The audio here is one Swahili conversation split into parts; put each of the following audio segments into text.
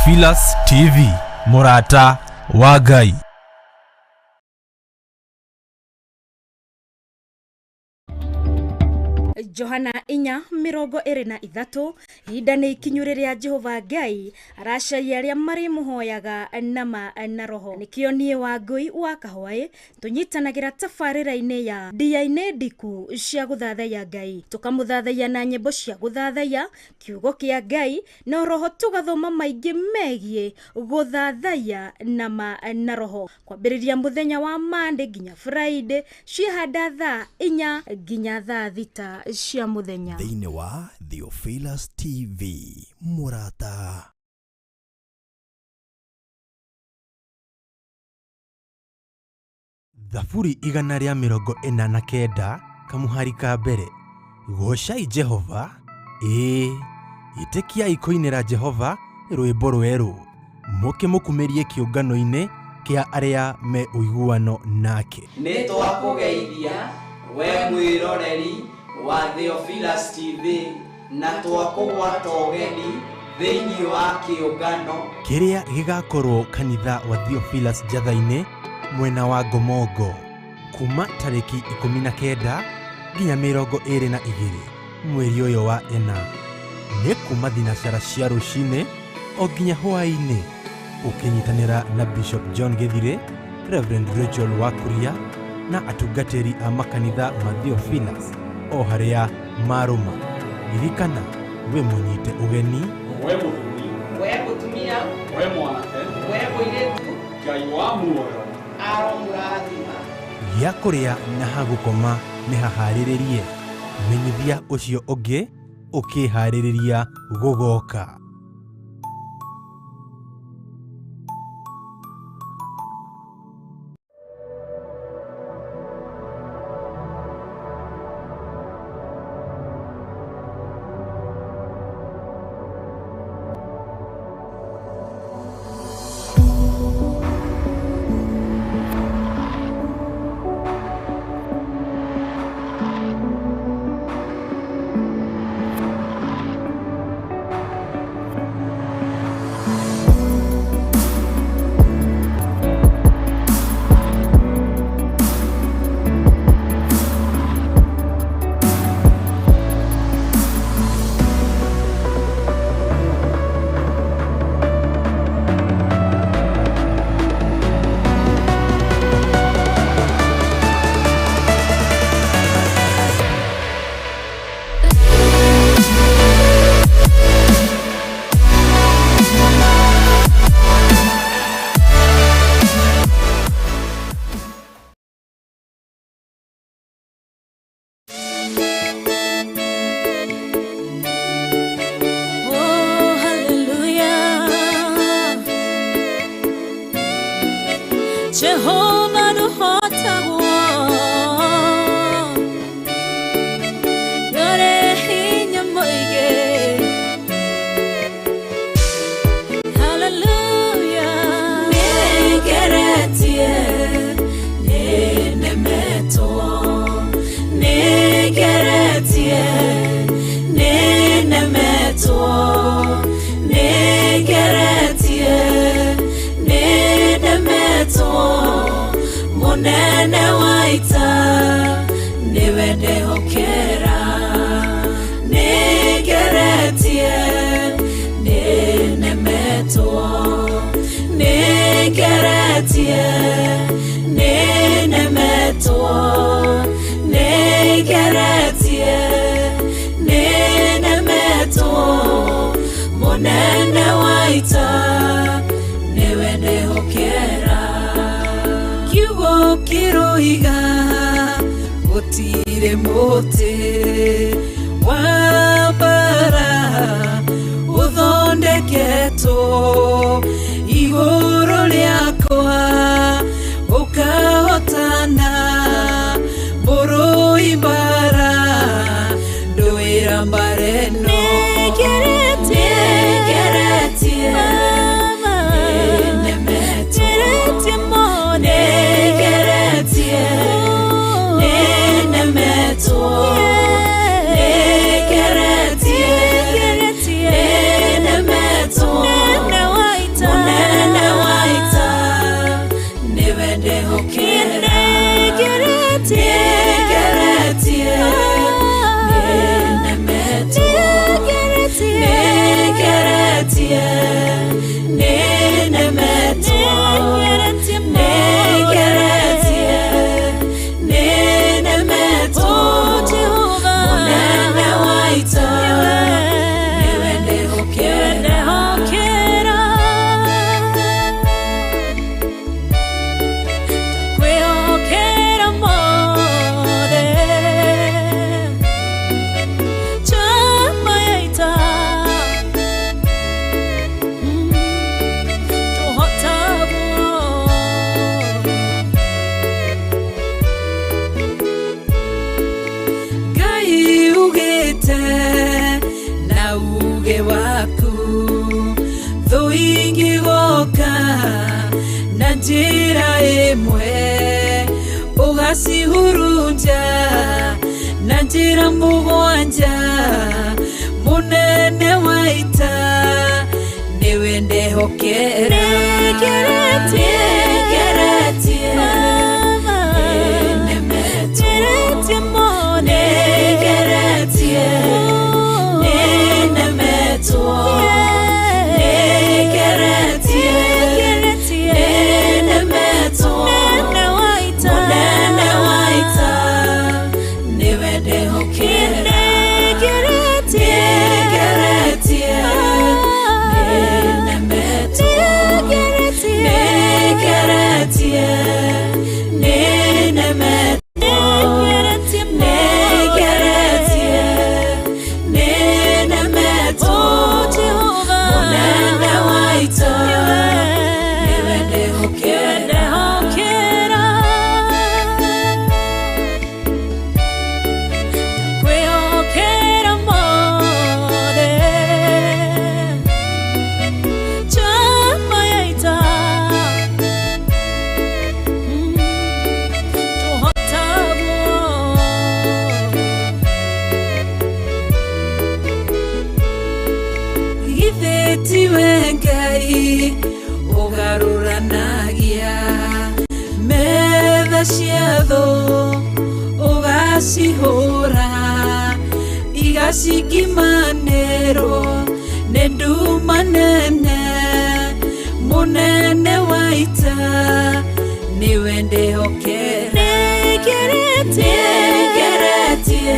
Theophilus TV, Murata wa Ngai. Johana 4:23 hinda nĩ ikinyu rĩrĩa Jehova Ngai aracaria arĩa marĩ muhoyaga na roho. Nĩkĩo niĩ Wangui wa Kahwaĩ tũnyitanagĩra tabarĩra-inĩ ya ndiainĩ ndiku cia gũthathaiya Ngai, tũkamũthathaiya na nyĩmbo cia gũthathaiya kiugo kĩa Ngai na roho, tũgathoma maingĩ megiĩ gũthathaiya na roho, kwambĩrĩria mũthenya wa Monday nginya Friday ciahanda thaa 4 nginya thaa 6 cia muthenya. Thĩinĩ wa Theophilus TV, Murata. Thaburi 149 kamuhari ka mbere. Gocai Jehova, ĩtĩkiai kũinĩra Jehova rwĩmbo rwerũ, mũkĩmũkumĩrie kĩũngano-inĩ kĩa arĩa me ũiguano nake. Nĩ twakũgeithia we mwĩroreri wa Theophilus TV na twakũgwata ũgeni thĩinĩ wa kĩũngano kĩrĩa gĩgakorwo kanitha wa Theophilus Njatha-inĩ mwena wa Ngomongo kuma tarĩki 19 nginya 22 mweri ũyũ wa ena. Nĩ kuma thinacara cia rũcinĩ o nginya hwaĩ-inĩ, ũkĩnyitanĩra na Bishop John Githire, Reverend Rachel Wakuria na atungatĩri a makanitha ma Theophilus o harĩa marũma. Ririkana we mũnyite ũgeni, we mũthuri, we mũtumia, we mwanake, we mũirĩtu, Ngai wa muoyo aromũrathima. gĩa kũrĩa na hagũkoma nĩ haharĩrĩrie. Menyithia ũcio ũngĩ ũkĩharĩrĩria gũgoka. Jehovah no hota yore hinya moige. Hallelujah. Negeretie nenemeto, negeretie nenemeto, negeretie nenemeto. Munene waita niwende hokera, negeretie nenemeto, negeretie nenemeto, negeretie nenemeto. Munene waita niwende hokera. Kiugo kiroiga gutire muti wa bara uthondeketwo igũrũ rĩakwa, ũkahotana mbũrũ ibara ndũĩra mbareno. Negeretie njira imwe ugacihurunja na njira mugwanja munene waita niwe ndehokera negeretie negeretie mone negeretie nenemeto negeretie nenemeto munene waita niwe ndehokera negeretie Sigimanero nedumanene munene waita niwe ndehokera negeretie negeretie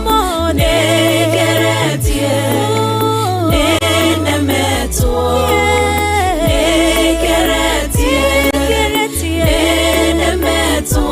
mone negeretie nenemeto negeretie nenemeto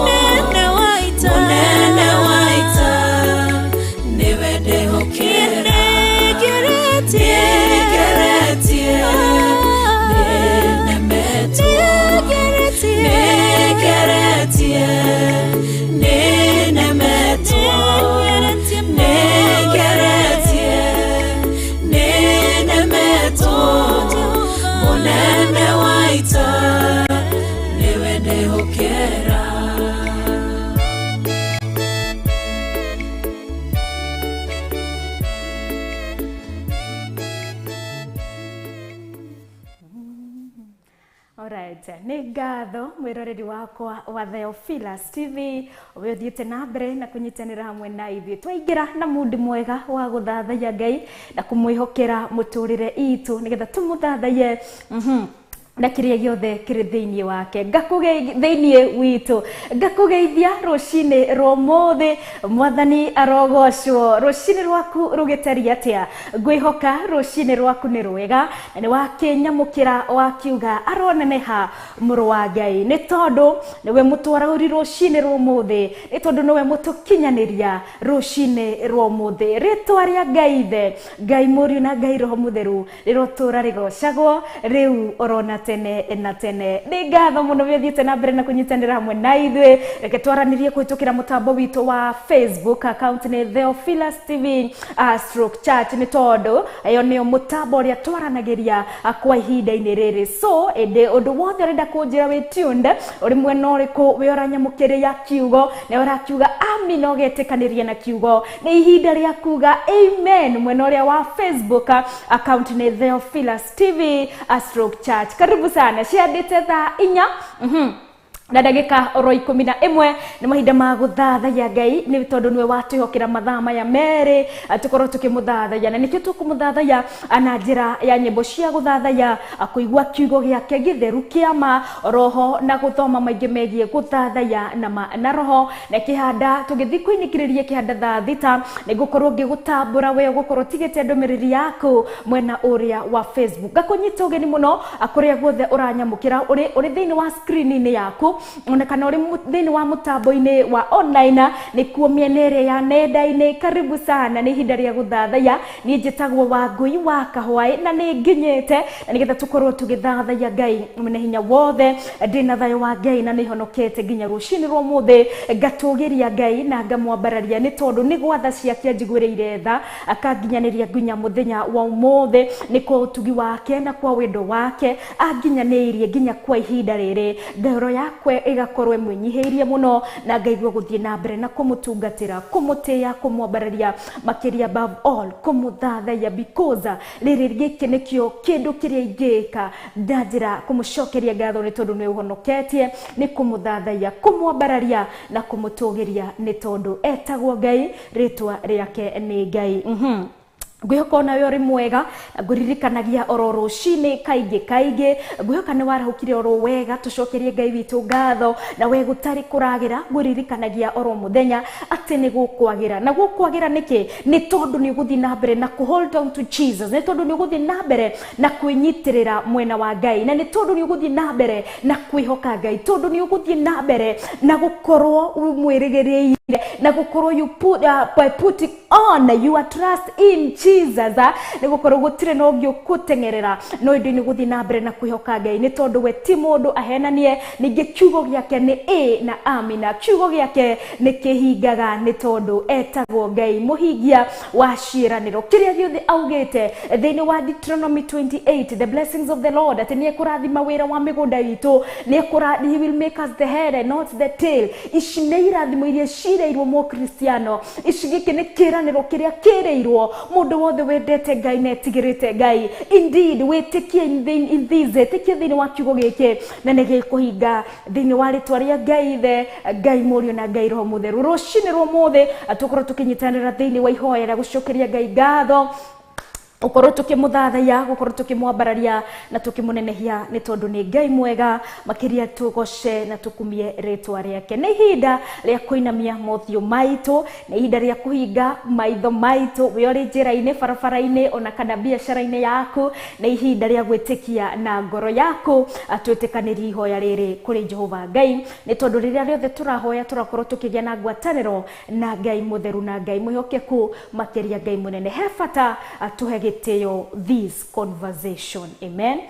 nĩ ngatho mwĩroreri wakwa wa Theophilus TV ũrĩa ũthiĩte na mbere na kũnyitanĩra hamwe na ithuĩ twaingĩra na mundi mwega wa gũthathaiya Ngai na kũmwĩhokera mũtũrĩre itũ nĩgetha tũmũthathaie na kiria giothe kiri thiini wake thiini witu ngakugeithia rucini rũmũthĩ mwathani arogocwo rucini rwaku rugitari atia ngwihoka rucini rwaku ni rwega na ni wakinyamukira wakiuga aroneneha mũrũ wa Ngai ni tondu niwe mutwaragũri rucini rũmũthĩ ni tondu niwe mutukinyaniria rucini rũmũthĩ ritwa ria Ngai the Ngai Mũriũ na Ngai Roho Mũtheru rirotura rigocagwo riu orona tene na tene nĩ ngatho mũno wĩthiĩte na mbere na kũnyitanĩra hamwe na ithuĩ reke twaranirie kũhĩtũkĩra mũtambo witũ wa Facebook account nĩ Theophilus TV stroke church nĩ tondũ ayo nĩyo mũtambo ũrĩa twaranagĩria kwa ihinda-inĩ rĩrĩ so ĩndĩ ũndũ wothe ũrenda kũnjĩra wĩ tuned ũrĩ mwena ũrĩkũ wĩ ũranyamũkĩrĩria kiugo na ũrakiuga amen ũgetĩkanĩria na kiugo nĩ ihinda rĩa kuga amen mwena ũrĩa wa Facebook account nĩ Theophilus TV stroke church karibu sana ciandĩte thaa 4 na ndagĩka oro 11 nĩ mahinda ma gũthathaiya Ngai nĩ tondũ nĩwe watwĩhokera mathaa maya merĩ tũkorwo tũkĩmũthathaiya na nĩkĩo tũkũmũthathaiya na njĩra ya nyĩmbo cia gũthathaiya kũigua kiugo gĩake gĩtheru kĩama roho na gũthoma maingĩ megiĩ gũthathaiya na roho na kĩhanda tũgĩthiĩ kũinĩkĩrĩria kĩhanda thaa 6 nĩngũkorwo ngĩgũtambũra we gũkorwo tigĩte ndũmĩrĩri yaku mwena ũrĩa wa Facebook ngakũnyita ũgeni mũno kũrĩa guothe ũranyamũkĩra ũrĩ thĩinĩ wa screen-inĩ yaku ona kana uri thini wa mutambo-ini wa online ni kuo mienere ya nenda-ini. Karibu sana, ni ihinda ria guthathaiya. Ni njitagwo Wangui wa Kahwae na ni nginyite na nigetha tukorwo tugithathaiya Ngai mwene hinya wothe. Ndina thayo wa Ngai na ni honokete nginya rucini rwa muthi ngatugiria Ngai na ngamwambararia ni tondu ni gwatha ciake njiguireire tha akanginyaniria nginya muthenya wa umuthi. Ni kwa utugi wake na kwa wendo wake anginyanirie nginya kwa ihinda riri. Ngoro yakwe igakorwo mwenyihirie muno na ngaigua guthie na mbere na kumutungatira, kumutia, kumwambararia makiria above all, kumuthathaiya because riri giki nikio kindu kiria ingika ndanjira kumucokeria ngatho ni tondu ni uhonoketie, ni kumuthathaiya, kumwambararia na kumutugiria ni tondu etagwo Ngai, ritwa riake ni Ngai. Ngwihoka nawe uri mwega, nguririkanagia oro rucini kaingi ngwihoka ni warahukire oro wega. Tucokerie Ngai witu ngatho na we gutari kuragira. Nguririkanagia oro muthenya ati ni gukwagira, na gukwagira niki ni tondu ni guthi na mbere na ku hold on to Jesus, ni tondu ni guthi na mbere na kwinyitirira mwena wa Ngai, na ni tondu ni guthi na mbere na kwihoka Ngai, tondu ni guthi na mbere na gukorwo umwirigirie na gukorwo you by putting on your trust in Jesus. Ni gukorwo gutire no ngio kutengerera no indu ni guthi na mbere na kwihoka Ngai, ni tondu we ti mundu ahenanie. Ningi kiugo giake ni na amina, kiugo giake ni kihingaga ni tondu etagwo Ngai muhingia wa ciiraniro. Kiria giothe augite thiini wa Deuteronomy 28, the blessings of the Lord, ati ni kurathima wira wa migunda itu, ni he will make us the head and not the tail. Ici ni irathimo iria cireirwo mu Kristiano, ici giki ni kiraniro kiria kireirwo mundu wothe wendete Ngai na etigirite Ngai. Indeed witikie in these tikie thiini wa kiugo giki na ni gikuhinga thiini wa ritwa ria Ngai the Ngai Murio na Ngai Roho Mutheru. Rucini rwa muthi atukorwo tukinyitanira thiini wa ihoya ria gucokeria Ngai ngatho, ukorwo tukimuthathaiya, gukorwo tukimwambararia na tukimunenehia ni tondu ni Ngai mwega. Makiria tugoce na tukumie ritwa riake. Ni ihinda ria kuinamia mothio maitu, ni ihinda ria kuhinga maitho maitu we uri njira-ini, barabara-ini, ona kana biacara-ini yaku. Ni ihinda ria gwitikia na ngoro yaku atwitikanirie ihoya riri kuri Jehova Ngai, ni tondu riria riothe turahoya turakorwo tukigia na ngwataniro na Ngai mutheru na Ngai mwihokeku makiria Ngai munene. He bata atuhe this conversation. Amen.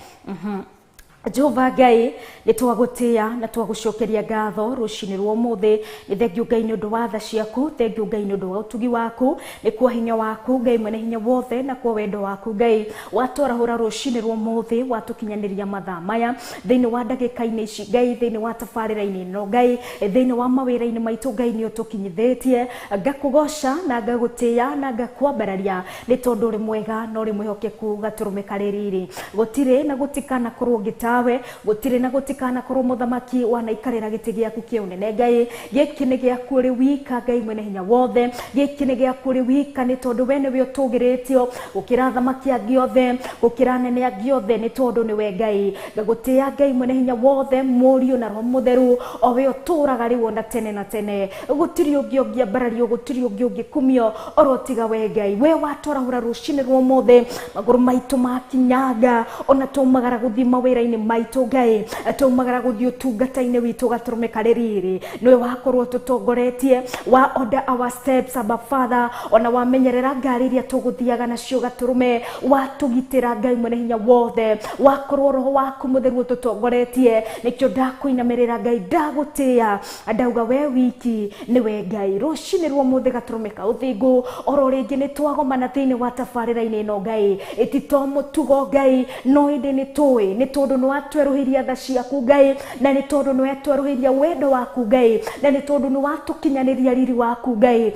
Jehova Ngai ni twagutia na twagucokeria ngatho rucini rwa muthi. Ni thengiu Ngai ni undu wa tha ciaku, thengiu Ngai ni undu wa utugi waku, ni kwa hinya waku Ngai mwene hinya wothe, na kwa wendo waku Ngai watorahura rucini rwa muthi watukinyaniria mathaa maya thiini wa ndagika-ini ici Ngai, thiini wa tabarira-ini no Ngai, thiini wa mawira-ini maitu Ngai ni utukinyithitie. Ngakugoca na ngagutia na ngakwambararia ni tondu uri mwega na uri mwihokeku gaturumika ririri. Gutire na gutikana korwo tawe, gutire na gutikana korwo muthamaki wanaikarira giti giaku kia unene Ngai. Giki ni giaku uri wika Ngai mwene hinya wothe, giki ni giaku uri wika ni tondu we niwe utugiritio gukira thamaki angi othe, gukira nene angi othe, ni tondu niwe Ngai. Ngagutia Ngai mwene hinya wothe, Murio na Roho Mutheru, o we uturaga riu na tene na tene. Gutiri ungi ungiambarario, gutiri ungi ungikumio oro tiga we Ngai. We watorahura rucini rwa muthi maguru maitu makinyaga, ona tumagara guthima wira ni maitu Ngai, tumagara guthii utungata-ini witu gaturumika ririri. Niwe wakorwo tutongoretie, wa order our steps Abba Father, ona wamenyerera ngari iria tuguthiaga nacio gaturume, watugitira Ngai mwene hinya wothe, wakorwo Roho waku Mutheru tutongoretie. Nikio ndakuinamirira Ngai, ndagutia, ndauga we wiki niwe Ngai. Rucini rwa muthi gaturumika uthingu oro ringi ni twagomana thiini wa tabarira-ini no Ngai, itito mutugo Ngai, no indi ni tui ni tondu ni watweruhiria tha ciaku Ngai, na ni tondu ni watweruhiria wendo waku Ngai, na ni tondu ni watukinyaniria riri waku Ngai.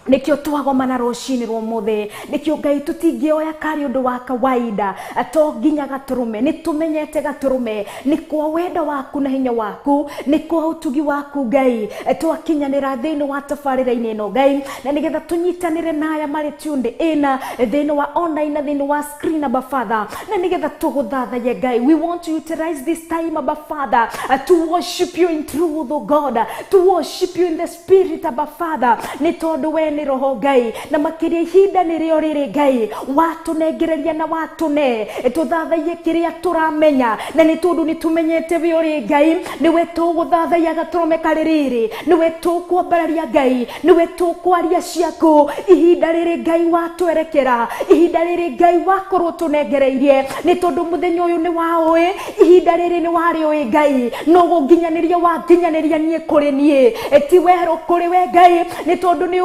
Nikio twagomana rucini rwa muthi, nikio Ngai tutingioya kari undu wa kawaida ato nginya gaturume. Ni tumenyete gaturume ni kwa wendo waku na hinya waku, ni kwa utugi waku Ngai twakinyanira thiini wa tabarira-ini no Ngai, na nigetha tunyitanire naya mari tunde ina thiini wa online na thiini wa screen Abba Father, na nigetha tuguthathaye Ngai. We want to utilize this time Abba Father to worship you in truth, O God, to worship you in the spirit Abba Father, ni tondu we nĩ roho Ngai, na makĩria ihinda nĩrĩo rĩrĩ Ngai, watunengereria na watune tuthathaie kĩrĩa tũramenya, na nĩ tondũ nĩ tũmenyete we ũrĩ Ngai, nĩwe tũgũthathaia gatũrũme karĩ rĩrĩ, nĩwe tũkwambararia Ngai, nĩwe tũkwaria ciaku ihinda rĩrĩ Ngai watwerekera, ihinda rĩrĩ Ngai wakorwo tũnengereirie, nĩ tondũ mũthenya ũyũ nĩ waũĩ, ihinda rĩrĩ nĩ warĩũĩ Ngai, no gũnginyanĩria wanginyanĩria niĩ kũrĩ niĩ, ti werũ kũrĩ we Ngai, nĩ tondũ nĩ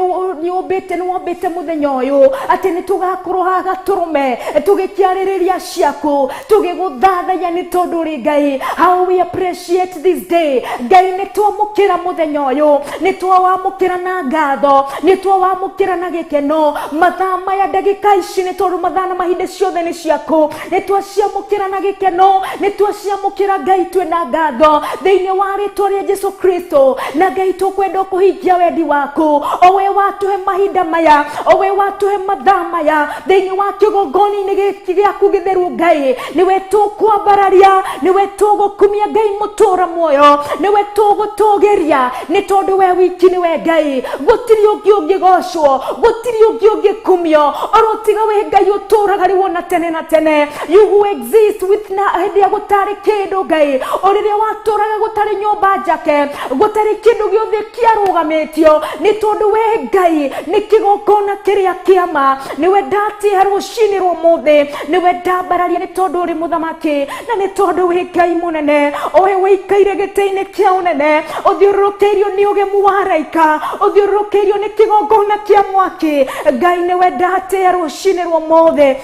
wombĩte mũthenya ũyũ atĩ nĩ tũgakorwo haha gatũrũme tũgĩkĩarĩrĩria ciaku, tũgĩgũthathaia nĩ tondũ ũrĩ Ngai. How we appreciate this day Ngai, nĩ twamũkĩra mũthenya ũyũ, nĩ twawamũkĩra na ngatho, nĩ twawamũkĩra na gĩkeno, mathaa maya ndagĩka ici nĩ tondũ mathaa na mahinda ciothe nĩ ciaku, nĩ twaciamũkĩra na gĩkeno, nĩ twaciamũkĩra Ngai twĩna ngatho thĩinĩ wa rĩtwa rĩa Jesũ Kristo. Na Ngai tũkwenda kũhingia wendi waku, o we watũhe mahinda maya, o we watũhe mathaa maya thĩinĩ wa kĩgongona-inĩ gĩkĩ gĩaku gĩtheru Ngai, nĩwe tũkwambararia, nĩwe tũgũkumia Ngai mũtũra muoyo, nĩwe tũgũtũgĩria, nĩ tondũ we wiki nĩwe Ngai, gũtirĩ ũngĩ ũngĩgocwo, gũtirĩ ũngĩ ũngĩkumio, oro tiga we Ngai ũtũraga rĩu ona tene na tene. You who exist with na hĩndĩ ya gũtarĩ kĩndũ Ngai, o rĩrĩa watũraga gũtarĩ nyũmba njake, gũtarĩ kĩndũ gĩothe kĩarũgamĩtio, nĩ tondũ we Ngai nĩ kĩgongona kĩrĩa kĩama, nĩwe ndatĩha rũcinĩ rwa ũmũthĩ, nĩwe ndambararia nĩ tondũ ũrĩ mũthamaki, na nĩ tondũ wĩ Ngai mũnene, o we wĩikaire gĩtĩ-inĩ kĩa ũnene, ũthiũrũrũkĩirio nĩ ũgemu wa araika, ũthiũrũrũkĩirio nĩ kĩgongona kĩa mwaki. Ngai nĩwe ndatĩha rũcinĩ rwa ũmũthĩ,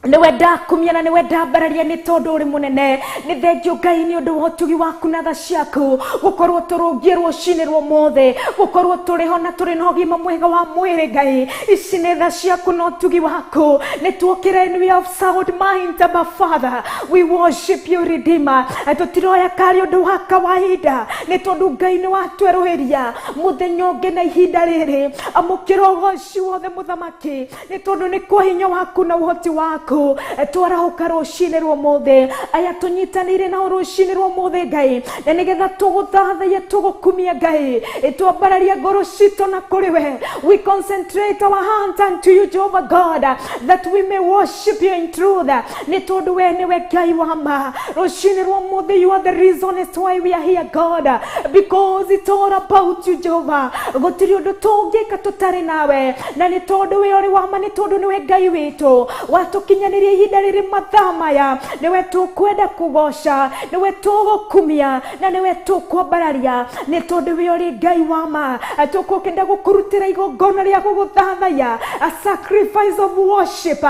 nĩwe ndakumia na nĩwe ndambararia nĩ tondũ ũrĩ mũnene. Nĩ thengio Ngai nĩ ũndũ wa ũtugi waku na tha ciaku, gũkorwo tũrũngiĩ rũcinĩ rwa ũmũthĩ, gũkorwo tũrĩ ho na tũrĩ na ũgima mwega wa mwĩrĩ Ngai. Ici nĩ tha ciaku na ũtugi waku, nĩ tuokĩre and we have sound mind, Abba Father. We worship you Redeemer. Tũtiroya karĩ ũndũ wa kawaida, nĩ tondũ Ngai nĩ watwerũhĩria mũthenya ũngĩ na ihinda rĩrĩ. Amũkĩra ũgooci wothe mũthamaki, nĩ tondũ nĩ kwa hinya waku na ũhoti waku twarahũka rũcinĩ rwa ũmũthĩ. Aya tũnyitanĩire nao rũcinĩ rwa ũmũthĩ Ngai, na nĩgetha tũgũthathaia tũgũkumia Ngai, twambararia ngoro citũ na kũrĩ we. We concentrate our hands unto you Jehovah God, that we may worship you in truth. Nĩ tondũ we nĩwe Ngai wa ma. Rũcinĩ rwa ũmũthĩ you are the reason as why we are here God, because it's all about you Jehovah. Gũtirĩ ũndũ tũngĩka tũtarĩ nawe, na nĩ tondũ we ũrĩ wa ma, nĩ tondũ nĩwe Ngai witũ. Watukinyanĩria ihinda rĩrĩ mathaa maya, nĩwe tũkwenda kũgoca, nĩwe tũgũkumia, na nĩwe tũkwambararia, nĩ tondũ we ũrĩ Ngai wa ma. Tũkwenda gũkũrutĩra igongona rĩa gũgũthathaiya, a sacrifice of worship,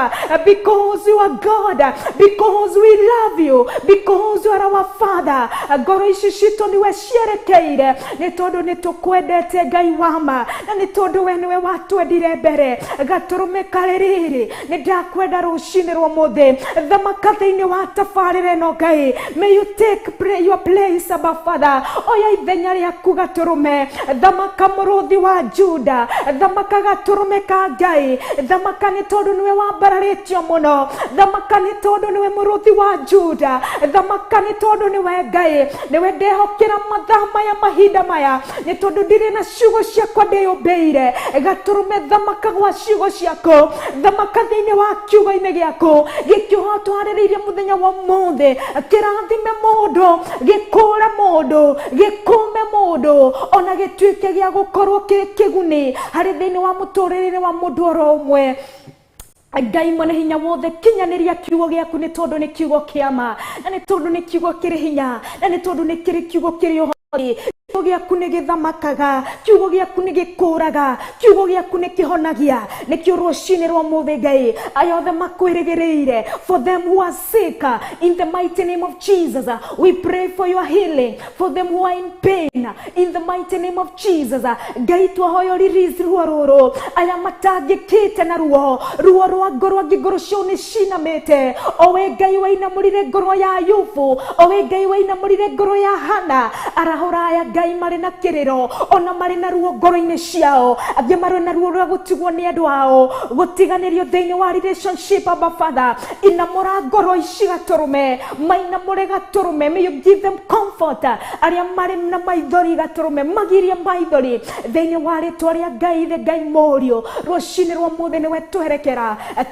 because you are God, because we love you, because you are our Father. Ngoro ici citũ nĩwe cierekeire, nĩ tondũ nĩ tũkwendete Ngai wa ma, na nĩ tondũ we nĩwe watwendire mbere. Gatũrũme karĩ rĩrĩ, nĩ ndakwenda rũcinĩ rwa ũmũthĩ, thamaka thĩinĩ wa tabarĩra ĩno Ngai. May you take your place Abba Father. Oya ithenya rĩaku gatũrũme, thamaka mũrũthi wa Juda, thamaka gatũrũme ka Ngai, thamaka nĩ tondũ nĩwe wambararĩtio mũno, thamaka nĩ tondũ nĩwe mũrũthi wa Juda, thamaka nĩ tondũ nĩwe Ngai. Nĩwe ndehokera mathaa maya mahinda maya, nĩ tondũ ndirĩ na ciugo ciakwa ndĩyũmbĩire. Gatũrũme thamaka gwa ciugo ciaku, thamaka thĩinĩ wa kiugo-inĩ gĩaku, gĩkĩoho twarĩrĩirie mũthenya wa ũmũthĩ, kĩrathime mũndũ, gĩkũũre mũndũ, gĩkũme mũndũ, ona gĩtuĩke gĩa gũkorwo kĩrĩ kĩguni harĩ thĩinĩ wa mũtũrĩre wa mũndũ oro ũmwe. Ngai mwene hinya wothe, kinyanĩria kiugo gĩaku, nĩ tondũ nĩ kiugo kĩa ma, na nĩ tondũ nĩ kiugo kĩrĩ hinya, na nĩ tondũ nĩ kĩrĩ kiugo kĩrĩ ũhoti. Kiugo gĩaku nĩ gĩthamakaga, kiugo gĩaku nĩ gĩkũraga, kiugo gĩaku nĩ kĩhonagia. Nĩkĩo rũcinĩ rwa ũmũthĩ Ngai, aya othe makwĩrĩgĩrĩire, for them who are sick, in the mighty name of Jesus, we pray for your healing. For them who are in pain, in the mighty name of Jesus, Ngai twahoya release ruo rũrũ. Aya matangĩkĩte na ruo rwa ngoro, angĩ ngoro ciao nĩ cinamĩte. O we Ngai wainamũrire ngoro ya Ayubu, o we Ngai wainamũrire ngoro ya Hana, arahũra aya Ngai Ngai marĩ na kĩrĩro, ona marĩ na ruo ngoro-inĩ ciao, angĩ marĩ na ruo rwa gũtigwo nĩ andũ ao, gũtiganĩrio thĩinĩ wa relationship, Abba Father, inamũra ngoro ici Gatũrũme, mainamũre Gatũrũme, may you give them comfort, arĩa marĩ na maithori Gatũrũme, magirie maithori thĩinĩ wa rĩtwa rĩa Ngai Ithe, Ngai Mũriũ, rũcinĩ rwa mũthĩ nĩwe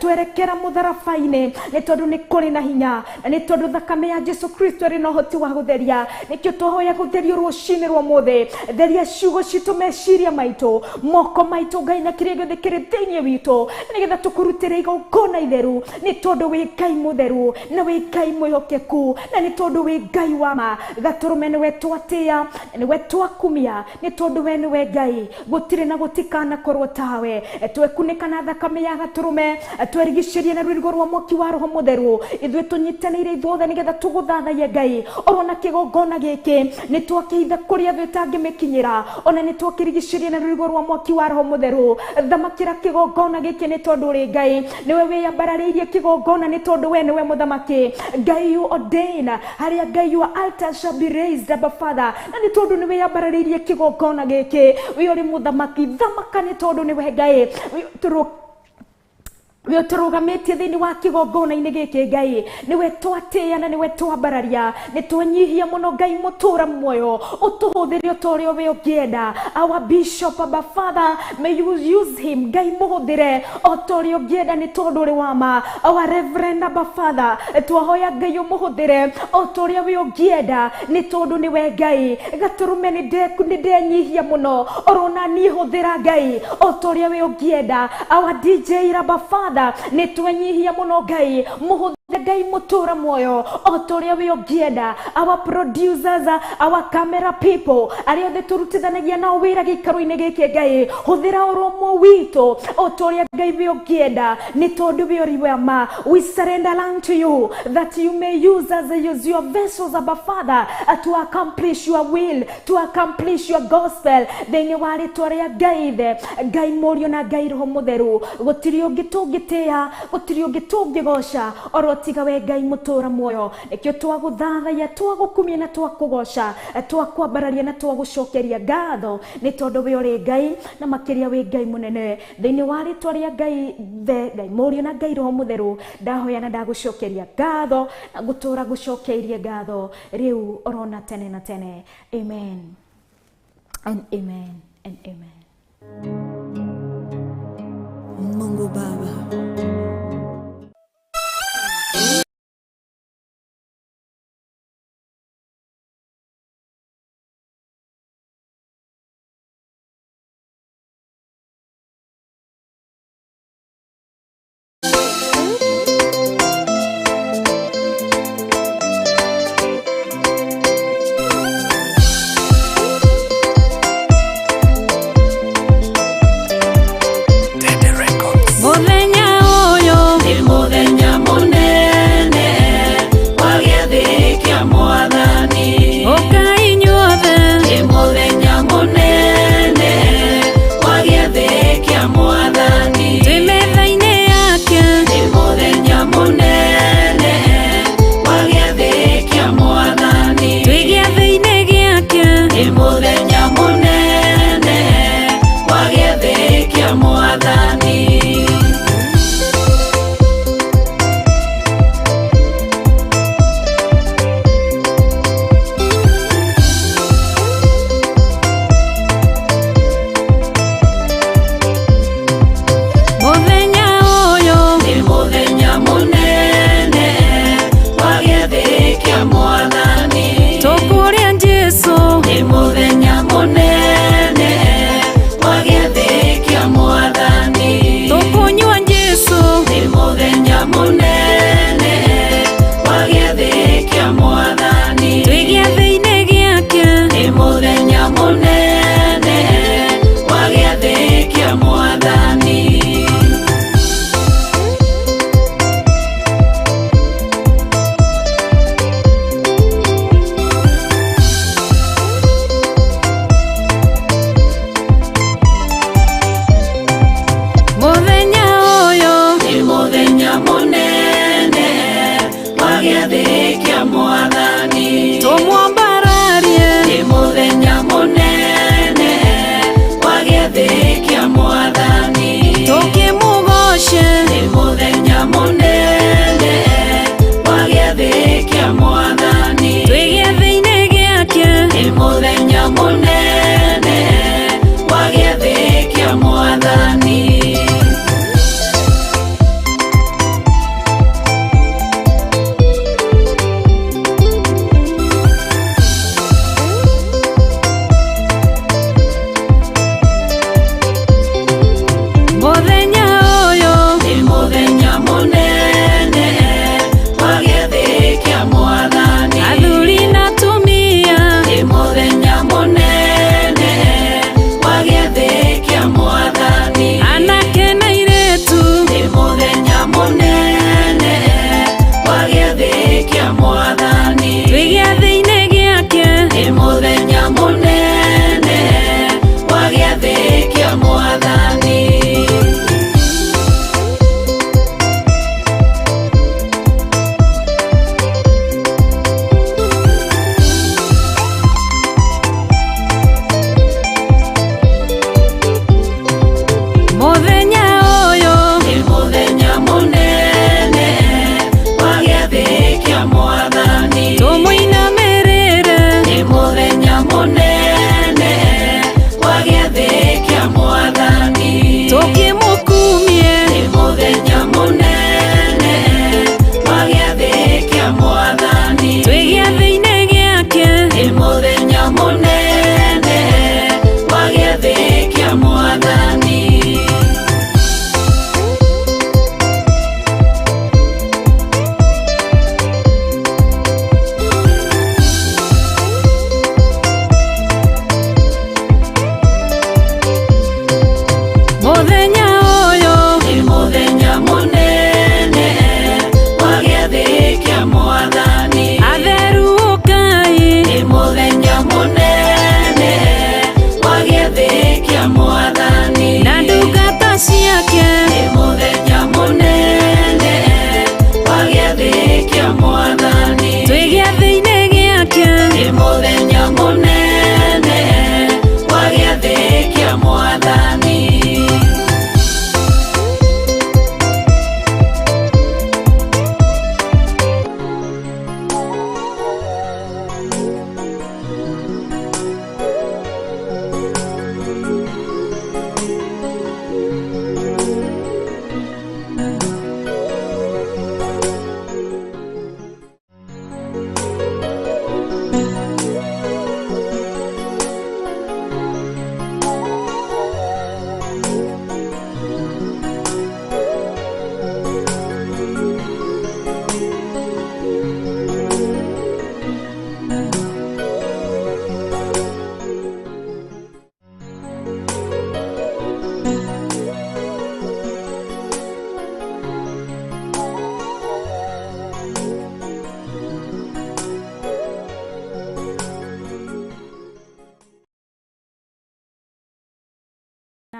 twerekera mũtharaba-inĩ, nĩ tondũ nĩ kũrĩ na hinya, na nĩ tondũ thakame ya Jesu Kristo ĩrĩ na ũhoti wa gũtheria, nĩkĩo twahoya gũtherio rũcinĩ rwa mũthĩ, theria ciugo citũ, meciria maitũ, moko maitũ Ngai, na kĩrĩa gĩothe kĩrĩ thĩinĩ witũ, nĩgetha tũkũrutĩre igongona itheru, nĩ tondũ wĩ Ngai mũtheru, na wĩ Ngai mwĩhokeku, na nĩ tondũ wĩ Ngai wa ma. Gatũrũme nĩwe twatĩa, nĩwe twakumia, nĩ tondũ we nĩwe Ngai, gũtirĩ na gũtikanakorwo tawe. Twekunĩka na thakame ya Gatũrũme, twerigicĩrie na rwĩrĩgo rwa mwaki wa Roho Mũtheru, ithuĩ tũnyitanĩire ithuothe nĩgetha tũgũthathaie Ngai, orona kĩgongona gĩkĩ nĩ twakĩitha kũrĩa thũ ĩtangĩmĩkinyĩra, ona nĩ twakĩrigicĩrie na rwĩrĩgo rwa mwaki wa Roho Mũtheru. Thamakĩra kĩgongona gĩkĩ nĩ tondũ ũrĩ Ngai, nĩwe wĩyambararĩirie kĩgongona nĩ tondũ we nĩwe mũthamaki. Ngai, you ordain, harĩa Ngai your altar shall be raised, Abba Father, na nĩ tondũ nĩ wĩyambararĩirie kĩgongona gĩkĩ, we ũrĩ mũthamaki. Thamaka nĩ tondũ nĩwe Ngai, we tũrũgamĩtie thĩinĩ wa kĩgongona-inĩ gĩkĩ Ngai, nĩwe twatĩa na nĩwe twambararia, nĩ twanyihia mũno Ngai mũtũra muoyo, ũtũhũthĩre o ũrĩa we ũngĩenda. Our bishop, Abba Father, may you use him, Ngai mũhũthĩre o ũrĩa ũngĩenda, nĩ tondũ ũrĩ wa ma. Our reverend, Abba Father, twahoya Ngai ũmũhũthĩre o ũrĩa we ũngĩenda, nĩ tondũ nĩwe Ngai. Gatũrũme nĩ ndenyihia mũno, orona niĩ hũthĩra Ngai o ũrĩa we ũngĩenda. Our DJ, Abba Father, nĩ twenyihia mũno Ngai, mũhũthĩre Ngai mũtũra muoyo o ũrĩa we ũngĩenda. Our producers, our camera people, arĩa othe tũrutithanagia nao wĩra gĩikaro-inĩ gĩkĩ Ngai, hũthĩra oro ũmwe witũ o ũrĩa Ngai we ũngĩenda, nĩ tondũ we ũrĩ wa ma. We surrender unto you that you may use us as your vessels, Abba Father, to accomplish your will, to accomplish your gospel thĩinĩ wa rĩtwa rĩa Ngai Ithe, Ngai Mũriũ na Ngai Roho Mũtheru. Gũtirĩ ũngĩ tũngĩtĩĩa, gũtirĩ ũngĩ tũngĩgoca oro tiga we Ngai mũtũra muoyo, nĩkĩo twagũthathaia, twagũkumia na twakũgoca, twakwambararia na twagũcokeria ngatho, nĩ tondũ we ũrĩ Ngai, na makĩria we Ngai mũnene. Thĩinĩ wa rĩtwa rĩa Ngai Ithe, Ngai Mũriũ na Ngai Roho Mũtheru, ndahoya na ndagũcokeria ngatho, na gũtũra gũcokeirie ngatho rĩu orona tene na tene. Amen and amen and amen. Mungu Baba, Muthenya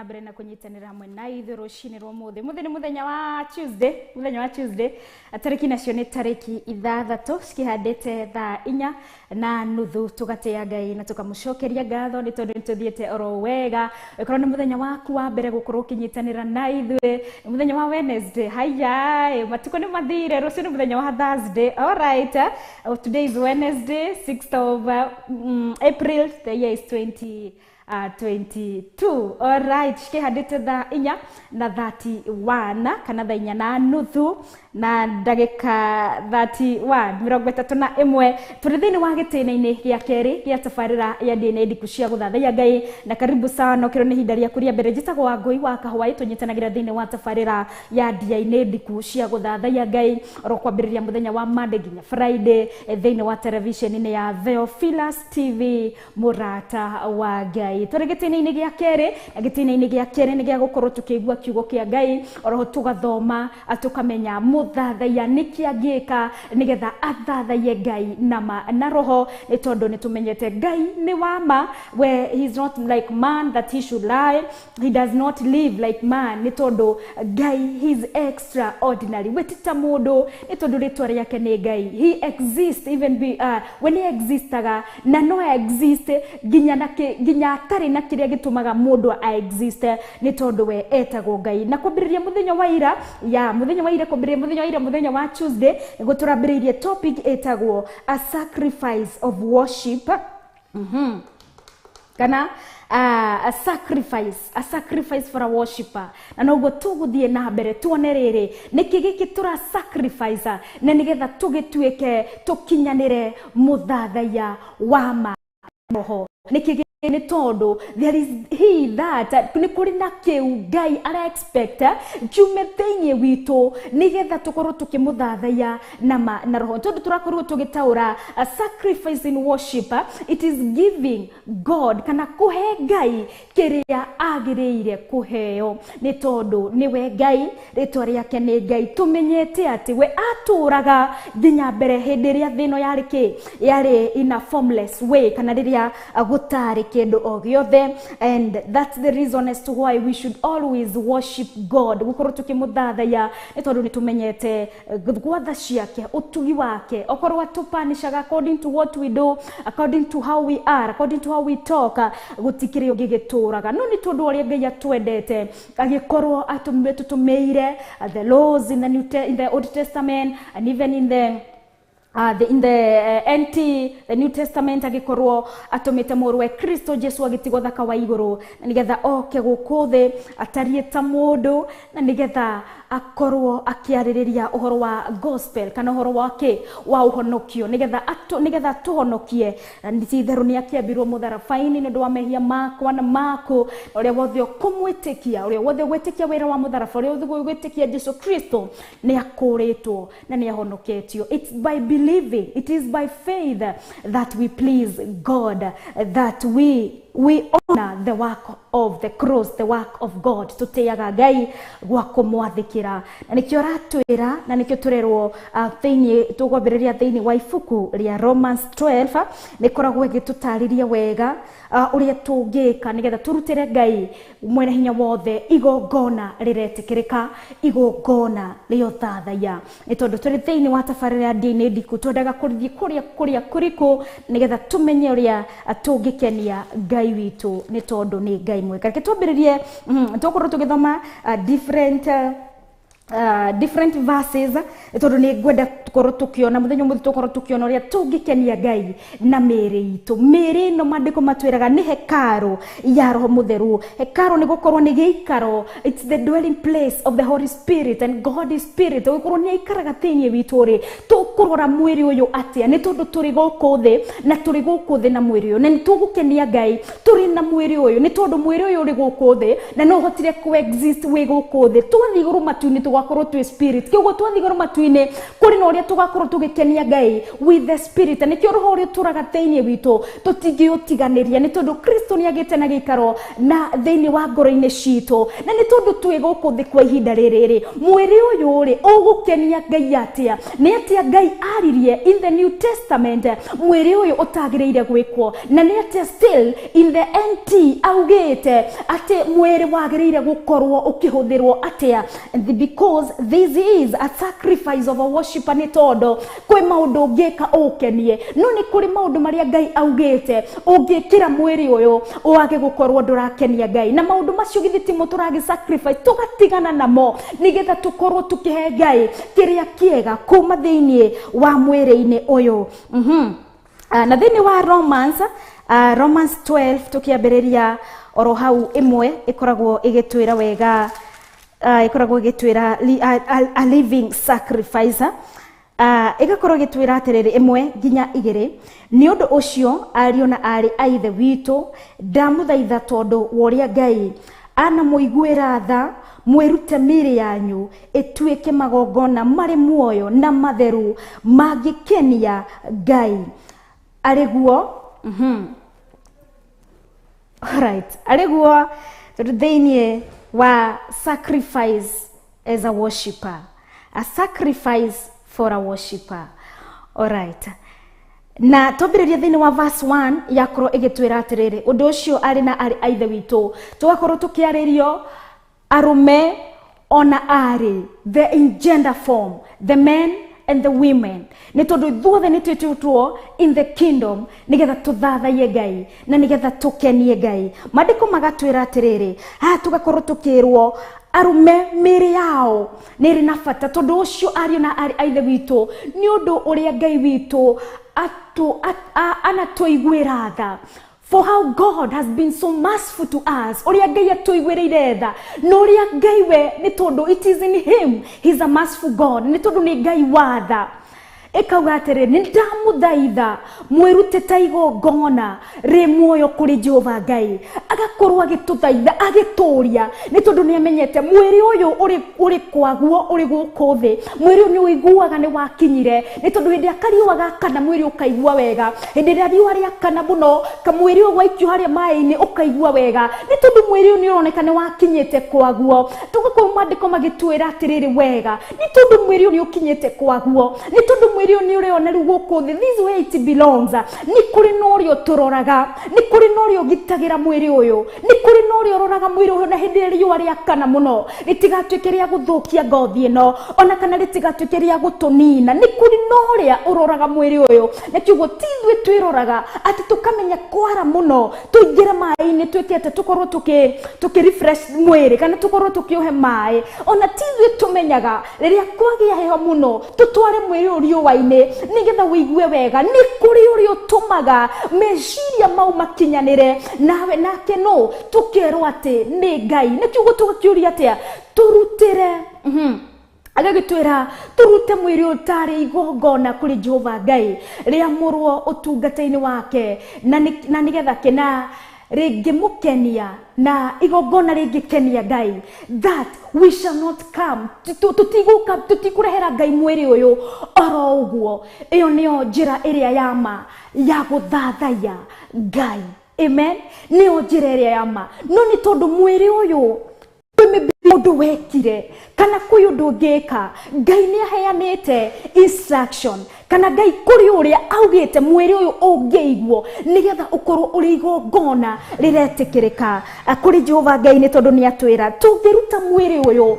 na mbere na kunyitanira hamwe na ithuĩ rũcinĩ rwa mũthĩ nĩ mũthenya wa Tuesday tarĩki nacio nĩ tarĩki 6 cikihandĩte thaa 4:30 tugatĩa Ngai na tukamũcokeria ngatho nĩ tondũ nĩtũthiĩte oro wega ĩkorwo nĩ mũthenya waku wa mbere gũkorwo ũkinyitanĩra na ithuĩ nĩ mũthenya wa Wednesday hayai matukũ nĩ mathire rũciũ nĩ mũthenya wa Thursday. All right, today is Wednesday 6th of April, the year is 2022. All right, cikihandĩte thaa 4:31 kana thaa 4:30 na ndagĩka 31 tũrĩ thĩinĩ wa gĩtĩna-inĩ gĩa kerĩ gĩa tabarĩra ya DNA ndiku cia gũthathaiya Ngai na karibu sana ũkĩrwo nĩ ihinda rĩaku rĩa mbere njĩtagwo Wangũi wa Kahũa tũnyitanagĩra thĩinĩ wa tabarĩra ya DNA ndiku cia gũthathaiya Ngai oro kwambĩrĩria mũthenya wa Monday nginya Friday thĩinĩ wa television-inĩ ya Theophilus TV mũrata wa Ngai. Tũrĩ gĩtĩna-inĩ gĩa kerĩ na gĩtĩna-inĩ gĩa kerĩ nĩ gĩa gũkorwo tũkĩigua kiugo kĩa Ngai oro tũgathoma tũkamenya mũthathaiya nĩkĩ angĩka nĩgetha athathaiye Ngai na roho nĩ tondũ nĩ tũmenyete Ngai nĩ wama where he is not like man that he should lie, he does not live like man nĩ tondũ Ngai he is extraordinary wetita mũndũ nĩ tondũ rĩtwa rĩake nĩ Ngai. He exists even when he existaga na no exist nginya atarĩ na kĩrĩa gĩtũmaga mũndũ a exist nĩ tondũ we etagwo Ngai. Na kwambĩrĩria mũthenya wa ira mũthenya wa Tuesday nĩguo tũrambĩrĩirie topic etagwo a sacrifice of worship kana a sacrifice for a worshipper. Na noguo tũgũthiĩ na mbere tuone rĩrĩ nĩkĩ gĩkĩ tũra sacrifice na nĩgetha tũgĩtuĩke tũkinyanĩre mũthathaiya wa maroho. Nĩkĩ nĩ tondũ there is he that nĩ kũrĩ na kĩu Ngai ara expect kiume thĩinĩ witũ nĩgetha tũkorwo tũkĩmũthathaiya na roho tondũ tũrakorwo tũgĩtaũra a sacrifice in worship. It is giving God kana kũhe Ngai kĩrĩa agĩrĩire kũheo nĩ tondũ nĩwe Ngai rĩtwa rĩake nĩ Ngai. Tũmenyete atĩ we atũraga nginya mbere hĩndĩ ĩrĩa thĩ ĩno yarĩ in a formless way kana rĩrĩa gũtarĩ kĩndũ o gĩothe, and that's the reason as to why we should always worship God gũkorwo tũkĩmũthathaiya nĩ tondũ nĩ tũmenyete gwatha ciake ũtugi wake okorwo atũpanishaga according to what we do, according to how we are, according to how we talk gũtikĩrĩ ũngĩgĩtũraga no nĩ tondũ ũrĩa Ngai atwendete agĩkorwo atũmĩire the laws in the Old Testament and even in the New Testament agĩkorwo atũmĩte mũrũwe Kristo Jesu agĩtigwo thaka wa igũrũ na nĩgetha oke gũkũ thĩ atariĩ ta mũndũ na nĩgetha akorwo akĩarĩrĩria ũhoro wa gospel kana ũhoro wa ũhonokio nĩgetha tũhonokie. Ti-itherũ nĩ akĩambirwo mũtharabainĩ nĩ ũndũ wa mehia makwa na maku ũrĩa wothe ũkũmwĩtĩkia ũrĩa wothe gwĩtĩkia wĩra wa mũtharaba ũrĩa wothe gwĩtĩkia Jesu Kristo nĩ akũrĩtwo na nĩ ahonoketio. It's by believing, it is by faith that we please God, that we honor the work of the cross, the work of God. Tũtĩaga Ngai gwa kũmwathĩkĩra na nĩkĩo ratwĩra na nĩkĩo tũrerwo tũkwambĩrĩria thĩinĩ wa ibuku rĩa Romans 12 nĩkoragwo ĩgĩtũtarĩria wega ũrĩa tũngĩka nĩgetha tũrutĩre Ngai mwene hinya wothe igongona rĩretĩkĩrĩka, igongona rĩothathaiya nĩ tondũ tũrĩ thĩinĩ wa tabarĩra ya DNA ndiku twendaga kũrĩthiĩ kũrĩa kũrĩkũ nĩgetha tũmenye ũrĩa tũngĩkenia Ngai witũ nĩ tondũ nĩ Ngai mwega. Reke twambĩrĩrie tũkorwo tũgĩthoma different verses tondũ nĩ ngwenda tũkorwo tũkĩona mũthenya ũmwe tũkorwo tũkĩona ũrĩa tũngĩkenia Ngai na mĩĩrĩ itũ. Mĩĩrĩ ĩno maandĩko matwĩraga nĩ hekarũ ya roho mũtheru. Hekarũ nĩ gũkorwo nĩ gĩikaro, it's the dwelling place of the Holy Spirit and God is Spirit. Gũkorwo nĩ aikaraga thĩinĩ witũ rĩ tũkũrora mwĩrĩ ũyũ atĩa nĩ tondũ tũrĩ gũkũ thĩ na tũrĩ gũkũ thĩ na mwĩrĩ ũyũ na nĩ tũgũkenia Ngai tũrĩ na mwĩrĩ ũyũ nĩ tondũ mwĩrĩ ũyũ ũrĩ gũkũ thĩ na no ũhotire coexist wĩ gũkũ thĩ. Twathiĩ igũrũ matu-inĩ tũgakorwo twĩ spirit, kĩoguo twathiĩ igũrũ matu-inĩ kũrĩ na ũrĩa uria tugakorwo tugikenia Ngai with the spirit nikio roho uri turaga theinie witu tutingiotiganiria ni tondu Kristo ni agite na gikaro na theinie wa ngoro-ini citu na ni tondu twi guku thi kwa ihinda riri mwiri uyu ri ugukenia Ngai atia ni atia Ngai aririe in the New Testament mwiri uyu utagireire gwikwo na ni atia still in the NT augite ati mwiri wagireire gukorwo ukihuthirwo atia because this is a sacrifice of a worshiper ni tondu kwi maundu ngika ukenie no ni kuri maundu maria Ngai augite ungikira mwiri uyu wage gukorwo ndurakenia Ngai na maundu macio githitimo turagi sacrifice tugatigana namo nigetha tukorwo tukihe Ngai kiria kiega kuma thiini wa mwiri-ini uyu na thiini wa Romans 12 tukiambiriria oro hau imwe ikoragwo igitwira wega ikoragwo igitwira a living sacrifice igakorwo igitwira atiriri imwe nginya igiri ni undu ucio ario na ari aithe witu ndamuthaitha tondu woria Ngai ana muiguira tha mwirute miri yanyu etuike magongona mari muoyo na matheru magikenia Ngai ariguo alright ariguo theinie wa sacrifice as a worshipper, a sacrifice for a worshipper. Alright, na tobiriria thini wa verse 1 yakorwo igitwira atiriri undu ucio ari na ari aithe witu tugakorwo tukiaririo arume ona ari the in gender form, the men and the women ni tondu ithuothe ni twitwo in the kingdom nigetha tuthathaie Ngai na nigetha tukenie Ngai. Maandiko magatwira atiriri tugakorwo tukirwo arume miri yao niri na bata tondu ucio ario na ari aithe witu ni undu uria Ngai witu anatuiguira tha. For how God has been so merciful to us. Oria Ngai atuiguireire tha. No oria Ngai we ni tondu it is in him. He's a merciful God. Ni tondu ni Ngai wa tha. Ekauga atiriri ni ndamuthaitha mwirute ta igongona ri muoyo kuri Jehova Ngai agakorwo agituthaitha agituria ni tondu ni amenyete mwiri uyu uri kwaguo uri guku thi mwiri ni uiguaga ni wakinyire ni tondu hindi akariwa gakana mwiri ukaigua wega hindi riwa ria kana muno ka mwiri gwaikio haria mai-ini ukaigua wega ni tondu mwiri ni uroneka ni wakinyite kwaguo tugakorwo maandiko magitwira atiriri wega ni tondu mwiri ni ukinyite kwaguo ni tondu mwiri ni uriona riu guku thi this way it belongs ni kuri norio turoraga ni kuri norio gitagira mwiri uyu ni kuri norio roraga mwiri uyu na hindi riwa ria kana muno ritigatuikeria guthukia ngothi ino ona kana ritigatuikeria gutunina ni kuri noria uroraga mwiri uyu na kiugo tithwe twiroraga ati tukamenya kwara muno tuingira mai-ini twikete tukorwo tuki refresh mwiri kana tukorwo tukiohe mai ona tithwe tumenyaga riria kwagia heho muno tutware mwiri uyu wa-ini nigetha wigue wega ni kuri uri utumaga meciria mau makinyanire nawe nake no tukero ati ni Ngai ni kiugo tugakiuria atia turutire agagitwira turute mwiri utari igongona kuri Jehova Ngai riamurwo utungata-ini wake na nigetha kena rigimukenia na igongona rigikenia Ngai that we shall not come tutikurehera Ngai mwiri uyu oro uguo iyo niyo njira iria yama ya guthathaiya Ngai. Amen. Niyo njira iria yama no ni tondu mwiri uyu mundu wekire kana kwi undu ngika Ngai ni aheanite instruction kana Ngai kuri uria augite mwiri uyu ungeiguo nigetha ukorwo uri igongona riretikirika kuri Jehova Ngai ni tondu ni atwira tungiruta mwiri uyu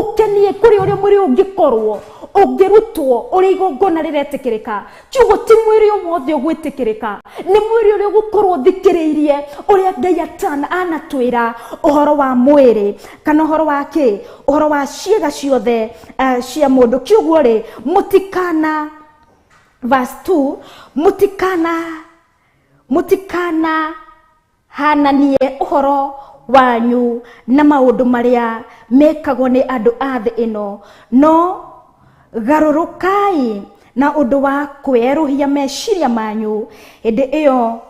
ukenie kuri uria mwiri ungikorwo ungirutwo uri igongona riretikirika kiugo ti mwiri wothe ugwitikirika ni mwiri uria gukorwo thikiriirie uria Ngai anatwira uhoro wa mwiri kana uhoro wake uhoro wa ciega ciothe cia mundu kiugo ri mutikana verse 2 mutikana hananie uhoro wanyu na maundu maria mekagwo ni andu a thi ino no garurukai na undu wa kweruhia meciria manyu hindi iyo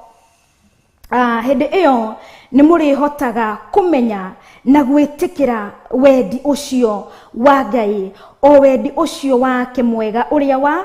ni muri hotaga kumenya na gwitikira wendi ucio wa Ngai, o wendi ucio wake mwega uria wa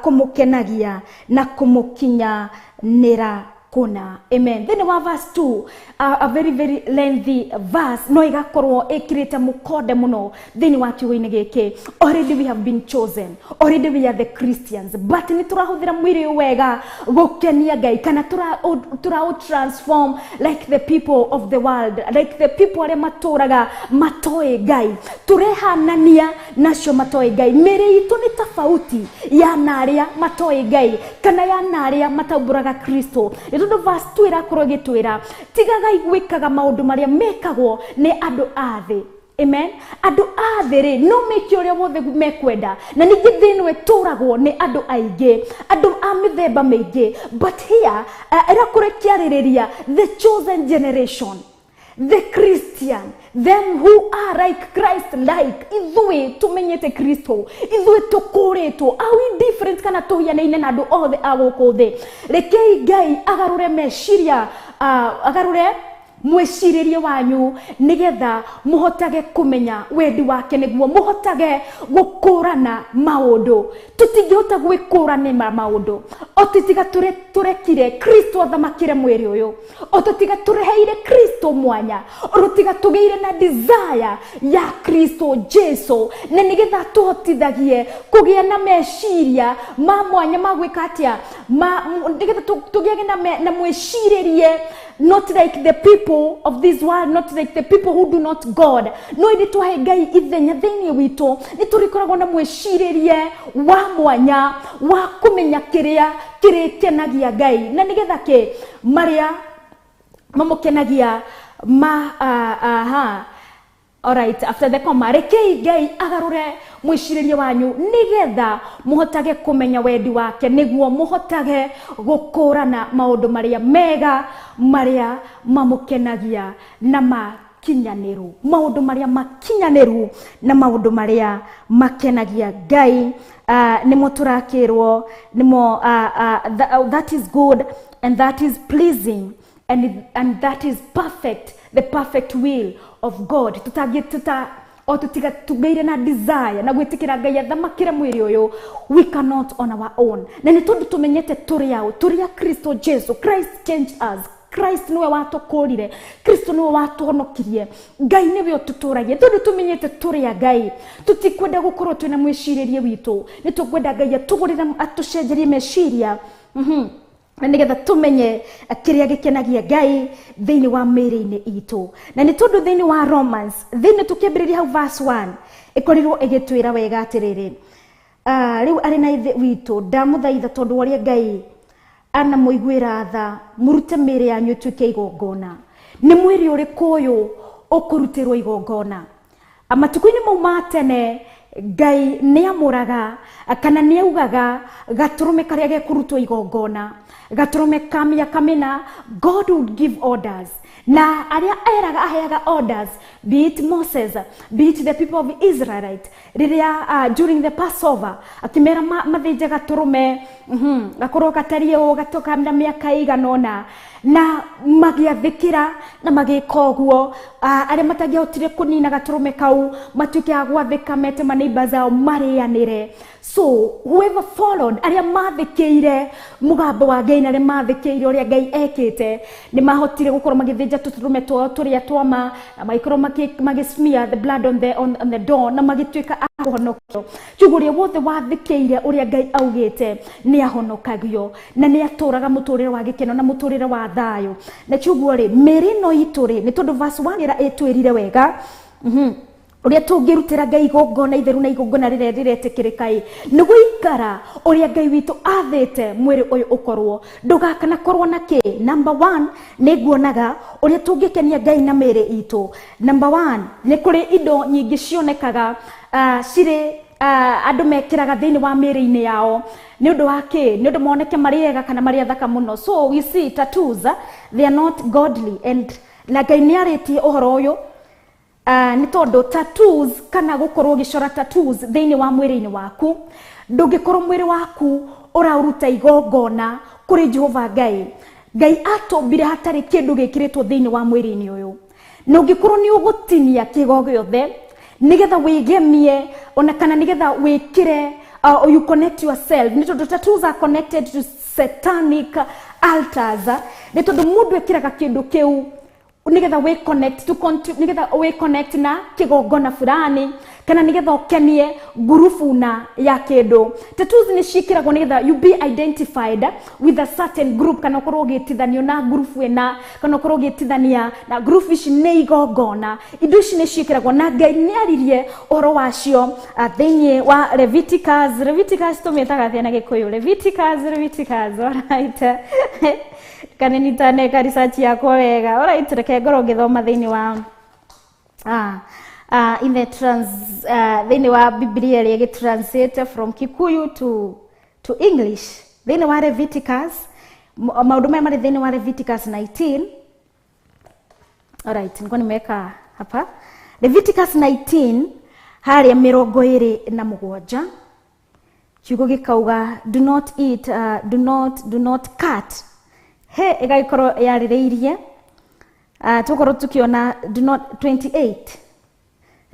kumukenagia na kumukinyanira kuna. Amen. Then wa verse 2, a very very lengthy verse, no igakorwo ikirite mukode muno thini wa kiugo-ini giki. Already we have been chosen, already we are the Christians, but ni turahuthira mwiri wega gukenia Ngai, kana tura transform like the people of the world, like the people are maturaga matoe Ngai, turehanania nacio matoe Ngai. Miri itu ni tofauti ya naria matoe Ngai kana ya naria mataumburaga Kristo. Ndo verse 2 irakorwo gitwira tigaga igwikaga maundu maria mekagwo ni andu athi. Amen. Andu athi no meke uria wothe mekwenda, na ningi thini turagwo ni andu aingi, andu a mithemba maingi, but here irakorwo kiaririria the chosen generation, the Christian, them who are like Christ like. Ithui tumenyete Kristo, ithui tukuritwo. Are we different kana tuhianaine na andu othe aguku thi? Rekei Ngai agarure meciria, agarure mweciririe wanyu nigetha muhotage kumenya wendi wake, niguo muhotage gukurana maundu. Tutingihota gwikurana maundu o tutiga turekire Kristo athamakire mwiri uyu, o tutiga tureheire Kristo mwanya, o tutiga tugeire na desire ya Kristo Jesu, na nigetha tuhotithagie kugia na meciria ma mwanya magwika atia, nigetha tugiage na mweciririe not like the people of this world, not like the people who do not God. No ini tuhe Ngai ithenya thini witu, ni turikoragwo na mweciririe wa mwanya wa kumenya kiria kirikenagia Ngai, na nigetha ke maria mamukenagia Alright, after the comma, rekei Ngai agarure mwiciririe wanyu nigetha muhotage kumenya wendi wake, niguo muhotage gukurana maundu maria mega maria mamukenagia na makinyaniru, maundu maria makinyaniru na maundu maria makenagia Ngai. Nimo turakirwo nimo that is good and that is pleasing and that is perfect, the perfect will of God. Tutiga tugeire na desire na gwitikira Ngai athamakire mwiri uyu, we cannot on our own. Na ni tondu tumenyete turia Kristo Jesu. Christ changed us. Christ niwe watukurire, Kristo niwe watuhonokirie, Ngai niwe ututuragie. Tondu tumenyete turia Ngai, tutikwenda gukorwo twina mwiciririe witu, ni tukwenda Ngai atugurire atucenjerie meciria na nigetha tumenye kiria gikenagia Ngai thini wa miri-ini itu. Na ni tondu thini wa Romans, thini tukibiriria hau verse 1 ikorirwo igitwira wega atiriri, riu ari na ithe witu ndamuthaitha tondu waria Ngai ana muigwira tha murute miri yanyu ituike igongona. Ni mwiri uriku uyu ukurutirwo igongona? Amatuku-ini mau ma tene Ngai ni amuraga kana ni augaga gaturume karia gekurutwo igongona, gaturume kamia kamina, God would give orders. Na aria aheaga orders, be it Moses, be it the people of Israelite, riria during the Passover akimera mathinje gaturume gakorwo gatarie o gatoka na miaka iganona, na magiathikira na magikoguo. Aria matagihotire kunina gaturume kau matuike agwathika mete maneighbors ao marianire. So whoever followed, aria mathikiire mugambo wa Ngai na aria mathikiire uria Ngai ekite, ni mahotire gukorwo magithinja tuturume twao turia twama, na maikorwo magismear the blood on the door, na magituika ahonokio. Chuguria wothe wathikiire uria Ngai augite ni ahonokagio, na ni aturaga muturire wa gikeno na muturire wa thayo. Na chuguo ri miri no ituri ni tondu verse 1 ira etwirire wega uria tungirutira Ngai igongona itheru na igongona riria riretikirikai ni guikara uria Ngai witu athite mwiri uyu ukorwo. Ndugakana korwo na ki. Number 1 ni guonaga uria tungikenia Ngai na miri itu. Number 1 ni kuri indo nyingi cionekaga ciri andu mekiraga thini wa miri-ini yao ni undu wa ki, ni undu moneke mariega kana maria thaka muno. So we see tattoos, they are not godly, and Ngai ni aritie uhoro uyu ni tondu tattoos kana gukorwo gicora tattoos thini wa mwiri-ini waku, ndungikorwo mwiri waku urauruta igongona kuri Jehova Ngai. Ngai atumbire hatari kindu gikiritwo thini wa mwiri-ini uyu, na ungikorwo ni ugutinia kigo giothe nigetha wigemie ona kana nigetha wikire or you connect yourself. Ni tondu tattoos are connected to satanic altars. Ni tondu mundu ekiraga kindu kiu nigetha we connect to nigetha we connect na kigongona fulani kana nigetha ukenie gurufu na ya kindu. Tattoos ni shikiragwo nigetha you be identified with a certain group kana ukorwo ugitithanio na gurufu ena kana ukorwo ugitithania na gurufu ici ni igongona. Indo ici ni shikiragwo na Ngai ni aririe oro wacio thiini wa Leviticus tumetaga thina gikuyu Leviticus alright. Kana nitaneka research yako wega alright, reke ngoro ngithoma thiini wa in the thiini wa Biblia ria translate from Kikuyu to English thiini wa Leviticus maundu maya mari thiini wa Leviticus 19. Alright, ngo nimeka hapa Leviticus 19 haria 27 kiugo gikauga do not eat do not cut he igaikorwo yaririirie tukorwo tukiona do not 28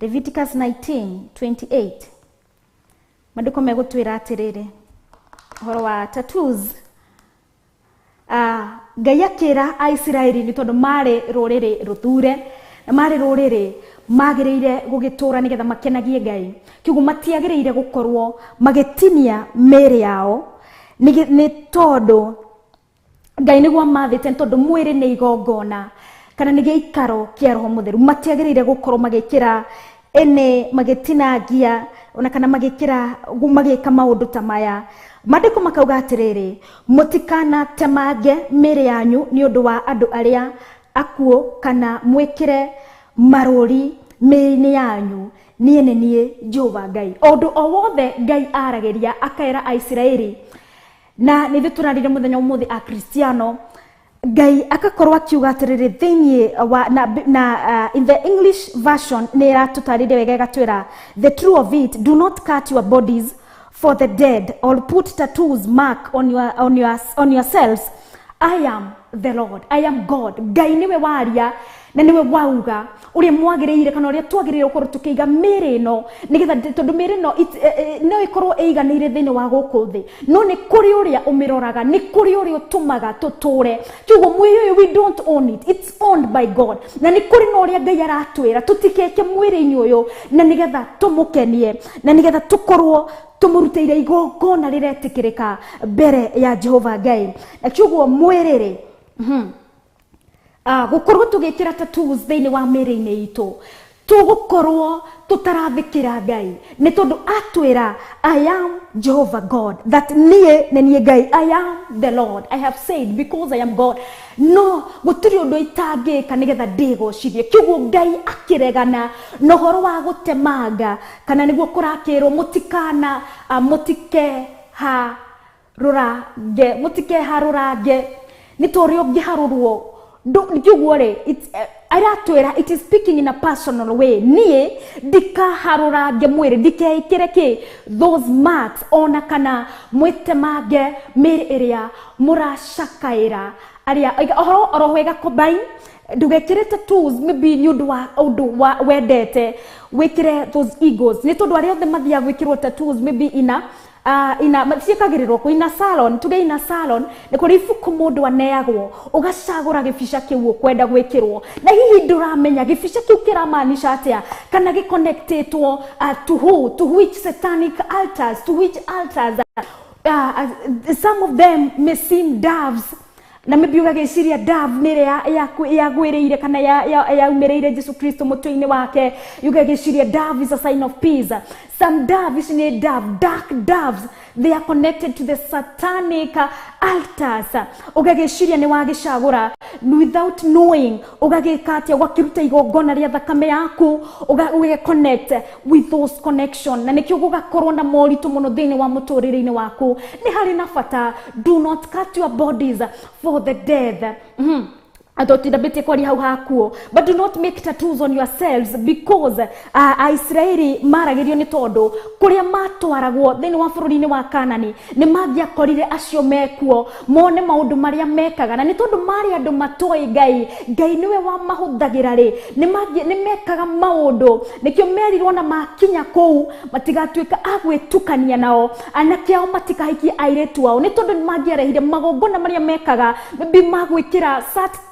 Leviticus 19:28 mandiko megutwira atiriri horo wa tattoos Ngai akira Aisiraeli ni tondu mari ruriri ruthure na mari ruriri magiriire gugitura nigetha makenagie Ngai kiugo matiagiriire gukorwo magitinia mere yao ni tondu Ngai niguo mathite tondu mwiri ni igongona kana ni giikaro kia roho mutheru matiagiriire gukorwo magikira ene magitinangia ona kana magikira magika maundu ta maya. Mandiko makauga atiriri mutikana temange mere yanyu ni undu wa andu aria akuo kana mwikire maruri mere yanyu nie nie Jehova Ngai. Undu o wothe Ngai arageria akaira Aisiraeli na ni turarire muthenya umuthi a Kristiano Ngai akakorwo akiuga atiriri thiini wa na in the English version ni ratutarire wega gatwira the true of it, do not cut your bodies for the dead or put tattoos mark on yourselves. I am the Lord, I am God. Ngai niwe waria na niwe wauga uri mwagiriire kana uri twagiriire ukorwo tukiiga mere no nigetha tondu mere no no ikorwo eiganire thini wa guku thi no ni kuri uria umiroraga ni kuri uria utumaga tuture kiugo mwiyo we don't own it, it's owned by God. Na ni kuri no uria Ngai aratwira tutikeke mwiri-ini uyu na nigetha tumukenie na nigetha tukorwo tumurutire igongona riretikirika mbere ya Jehova Ngai. Na kiugo mwiriri gukorwo tugikira tattoos thiini wa mere-ini itu tugukorwo tutarathikira Ngai ni tondu atwira I am Jehovah God, that nie Ngai, I am the Lord, I have said because I am God. No gutiri undu itangika nigetha ndigocithie kiugo Ngai akiregana no horo wa gutemanga kana niguo kurakirwo mutikana mutike ha rurange ni torio giharurwo Jugwore, aratwira it is speaking in a personal way. Nie dika harurage mwiri dike ikireke those marks ona kana mwetemage mere area murashakaira aria oro wega combine ndugekire tattoos maybe nyundu wa wendete wikire those egos ni tondu aria othe mathia gwikirwo tattoos maybe ina ciikagirirwo ku ina salon tuge ina salon ni kuri ifuku mundu aneagwo ugacagura gibica kiu kwenda gwikirwo na hihi nduramenya gibica kiu kiramaanisha atia kana giconnectedwo to which satanic altars, to which altars some of them may seem doves na maybe ugagiciria dove nire ya gwiriire kana ya umireire Jesu Kristo mutwe-ini wake ugagiciria dove is a sign of peace. Some doves ni dark doves, they are connected to the satanic altars. Ugagiciria ni wagicagura without knowing ugagikatia wakiruta igongona ria thakame yaku connect with those connection na nikio gugakorwo na moritu muno thini wa muturire-ini waku ni hari na bata. Do not cut your bodies for the dead. atotindambĩtie kwaria hau hakuo, but do not make tattoos on yourselves, because Aisraeli maragĩrio nĩ tondũ kũrĩa matwaragwo thĩinĩ wa bũrũri-inĩ wa Kanani nĩ mangĩakorire acio mekuo mone maũndũ marĩa mekaga, na nĩ tondũ marĩ andũ matoĩ Ngai, Ngai nĩwe wamahũthagĩra rĩ, nĩ mekaga maũndũ, nĩkĩo merirwo na makinya kũu matigatuĩka agwĩtukania nao, anake ao matikahikie airĩtu ao, nĩ tondũ nĩ mangĩarehire magongona marĩa mekaga, maybe magwĩkĩra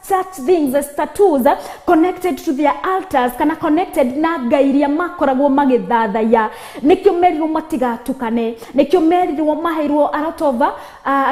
such things as tattoos connected to their altars, kana connected na Ngai iria makoragwo magĩthathaiya, nĩkĩo merirwo matigatukane, nĩkĩo merirwo maheirwo a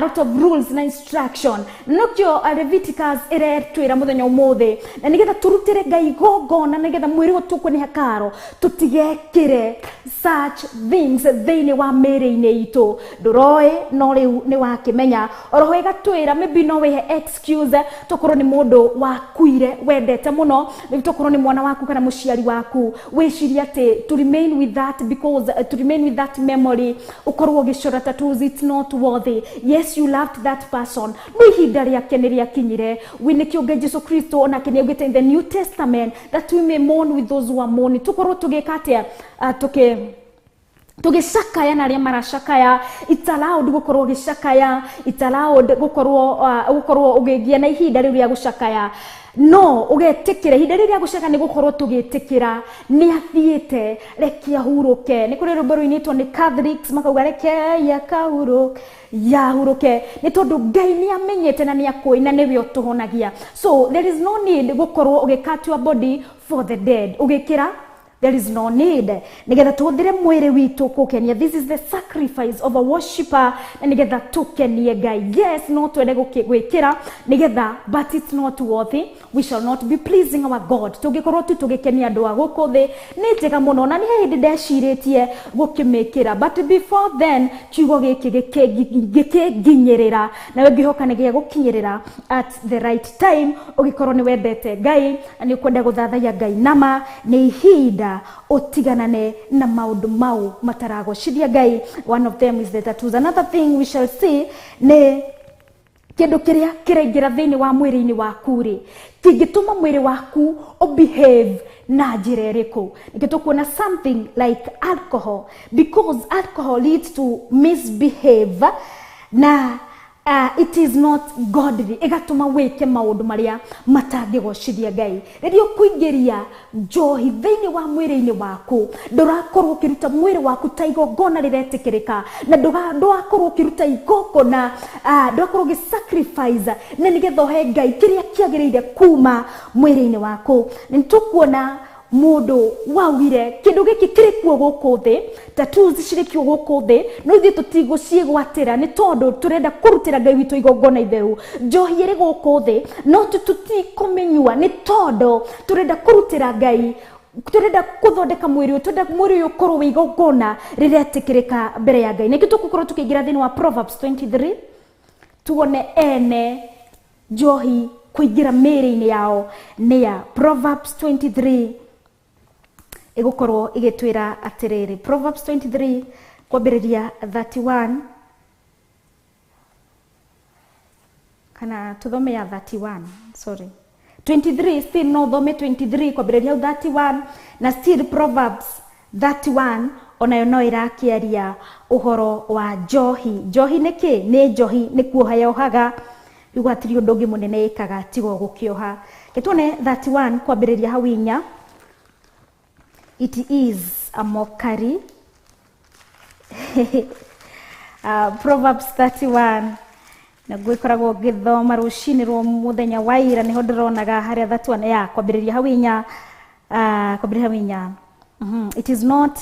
lot of rules na instruction, nĩkĩo Leviticus ĩretwĩra mũthenya ũmũthĩ, na nĩgetha tũrutĩre Ngai igongona, nĩgetha mwĩrĩ ũtukũ nĩ hakaro, tũtigekĩre such things thĩinĩ wa mĩĩrĩ-inĩ itũ. Ndũroĩ no rĩu nĩ wakĩmenya, oroho ĩgatwĩra maybe no wĩhe excuse tokorwo nĩ mũndũ wakuire wendete mũno, tokorwo nĩ mwana waku kana mũciari waku, wĩciria atĩ to remain with that, because to remain with that memory, ũkorwo ũgĩcora tattoos, it's not worthy. Yes, you loved that person, no ihinda rĩake nĩ rĩakinyire. Nĩkĩo Ngai Jesu Kristo onake nĩ augĩte in the New Testament that we may mourn with those who are mourning. Tukorwo tũgĩka atĩa tugĩcakaya na arĩa maracakaya. It's allowed gukorwo gĩcakaya, it's allowed gukorwo ũgĩgia na ihinda rĩu rĩa gũcakaya, no ũgetĩkĩra ihinda rĩu rĩa gũcakaya nĩ gukorwo tũgĩtĩkĩra nĩ athiĩte, reke ahurũke. Nĩ kũrĩ rwĩmbo rũinĩtwo nĩ Catholics makauga reke yahurũke, nĩ tondũ Ngai nĩ amenyete na nĩ akũĩ na nĩwe ũtũhonagia. So there is no need gukorwo ũgĩcut your body for the dead, ũgĩkĩra there is no need, nigetha tuhũthĩre mwĩrĩ witũ gũkenia. This is the sacrifice of a worshipper, na nigetha tũkenie Ngai. Yes, no twende gwĩkĩra nigetha, but it's not worthy. We shall not be pleasing our God. Tũngĩkorwo tu tũgĩkenia andũ a gũkũ thĩ nĩ njega mũno, na nĩ hĩndĩ ndecirĩtie gũkĩmĩkĩra, but before then kiugo gĩkĩ gĩkĩnginyĩrĩra, na ngĩhoka nĩ gĩa gũkinyĩrĩra at the right time. Ũgĩkorwo nĩ wendete Ngai na nĩ ũkwenda gũthathaiya Ngai nama, nĩ ihinda otiganane na maundu mau mataragocithia Ngai. One of them is the tattoos. Another thing we shall see ne kĩndũ kĩrĩa kĩraingĩra thĩinĩ wa mwĩrĩ-inĩ waku rĩ, kĩngĩtũma mwĩrĩ waku behave na njĩra ĩrĩkũ. Nĩkĩo tũkuona something like alcohol, because alcohol leads to misbehave, na it is not godly, igatuma weke maundu maria matangĩgocithia Ngai. Rĩrĩa ũkũingĩria njohi thĩinĩ wa mwĩrĩ-inĩ waku, ndũrakorwo ũkĩruta mwĩrĩ waku ta igongona rĩretĩkĩrĩka, na ndũrakorwo ũkĩruta igongona, ndũrakorwo ũgĩsacrifice na nĩgetha ũhe Ngai kĩrĩa kĩagĩrĩire kuma mwĩrĩ-inĩ waku. Nĩ tũkuona mũndũ waugire kĩndũ gĩkĩ kĩrĩ kuo gũkũ thĩ, tattoos cirĩ kuo gũkũ thĩ, no ithuĩ tũtigũciĩgwatĩra nĩ tondũ tũrenda kũrutĩra Ngai witũ igongona itheru. Njohi ĩrĩ gũkũ thĩ no tũtikũmĩnyua nĩ tondũ tũrenda kũrutĩra Ngai, tũrenda gũthondeka mwĩrĩ ũyũ, tũrenda mwĩrĩ ũyũ ũkorwo wĩ igongona rĩretĩkĩrĩka mbere ya Ngai. Nĩkĩo tũgũkorwo tũkĩingĩra thĩinĩ wa Proverbs 23, tuone ene njohi kũingĩra mĩĩrĩ-inĩ yao nĩ ya. Proverbs 23 igukorwo igĩtwĩra atĩrĩrĩ. Proverbs 23 kwambĩrĩria 31, kana tuthome ya 31, sorry 23, still no thome 23 kwambĩrĩria 31, na still Proverbs 31 onayo no ĩrakĩaria ũhoro wa njohi. Njohi nĩ kĩ? Nĩ njohi nĩ kuoha yohaga, rĩu hatirĩ ũndũ ũngĩ mũnene ĩkaga tiga gũkĩoha. Gĩtuone 31 kwambĩrĩria hau inya. It is a mockery. Proverbs 31 na gwĩkoragwo ngĩthoma rũcinĩ rwa mũthenya wa ira, nĩho ndĩronaga harĩa 31 ya kwambĩrĩria hau inya, kwambĩrĩria hau inya. It is not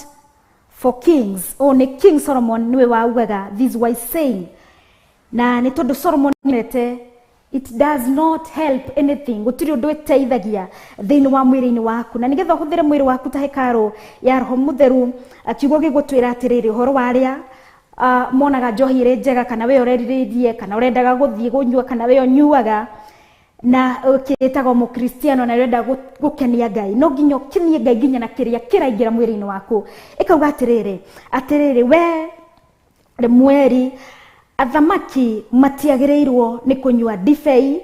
for kings. Nĩ King Solomon niwe waugaga this wise saying, na nĩ tondũ Solomon nĩte it does not help anything, gũtirĩ ũndũ ĩteithagia thĩinĩ wa mwĩrĩ-inĩ waku, na nĩgetha ũhũthĩre mwĩrĩ waku ta hekarũ ya Roho Mũtheru. Kiugo gĩgũtwĩra atĩrĩrĩ, ũhoro wa arĩa monaga njohi ĩrĩ njega, kana we ũrerirĩrie, kana ũrendaga gũthiĩ gũnyua, kana we ũnyuaga na ũkĩĩtagwo mũkristiano na ũrenda gũkenia Ngai, no nginya ũkenie Ngai nginya na kĩrĩa kĩraingĩra mwĩrĩ-inĩ waku. Ĩkauga atĩrĩrĩ we mweri, athamaki matiagĩrĩirwo nĩ kũnyua ndibei,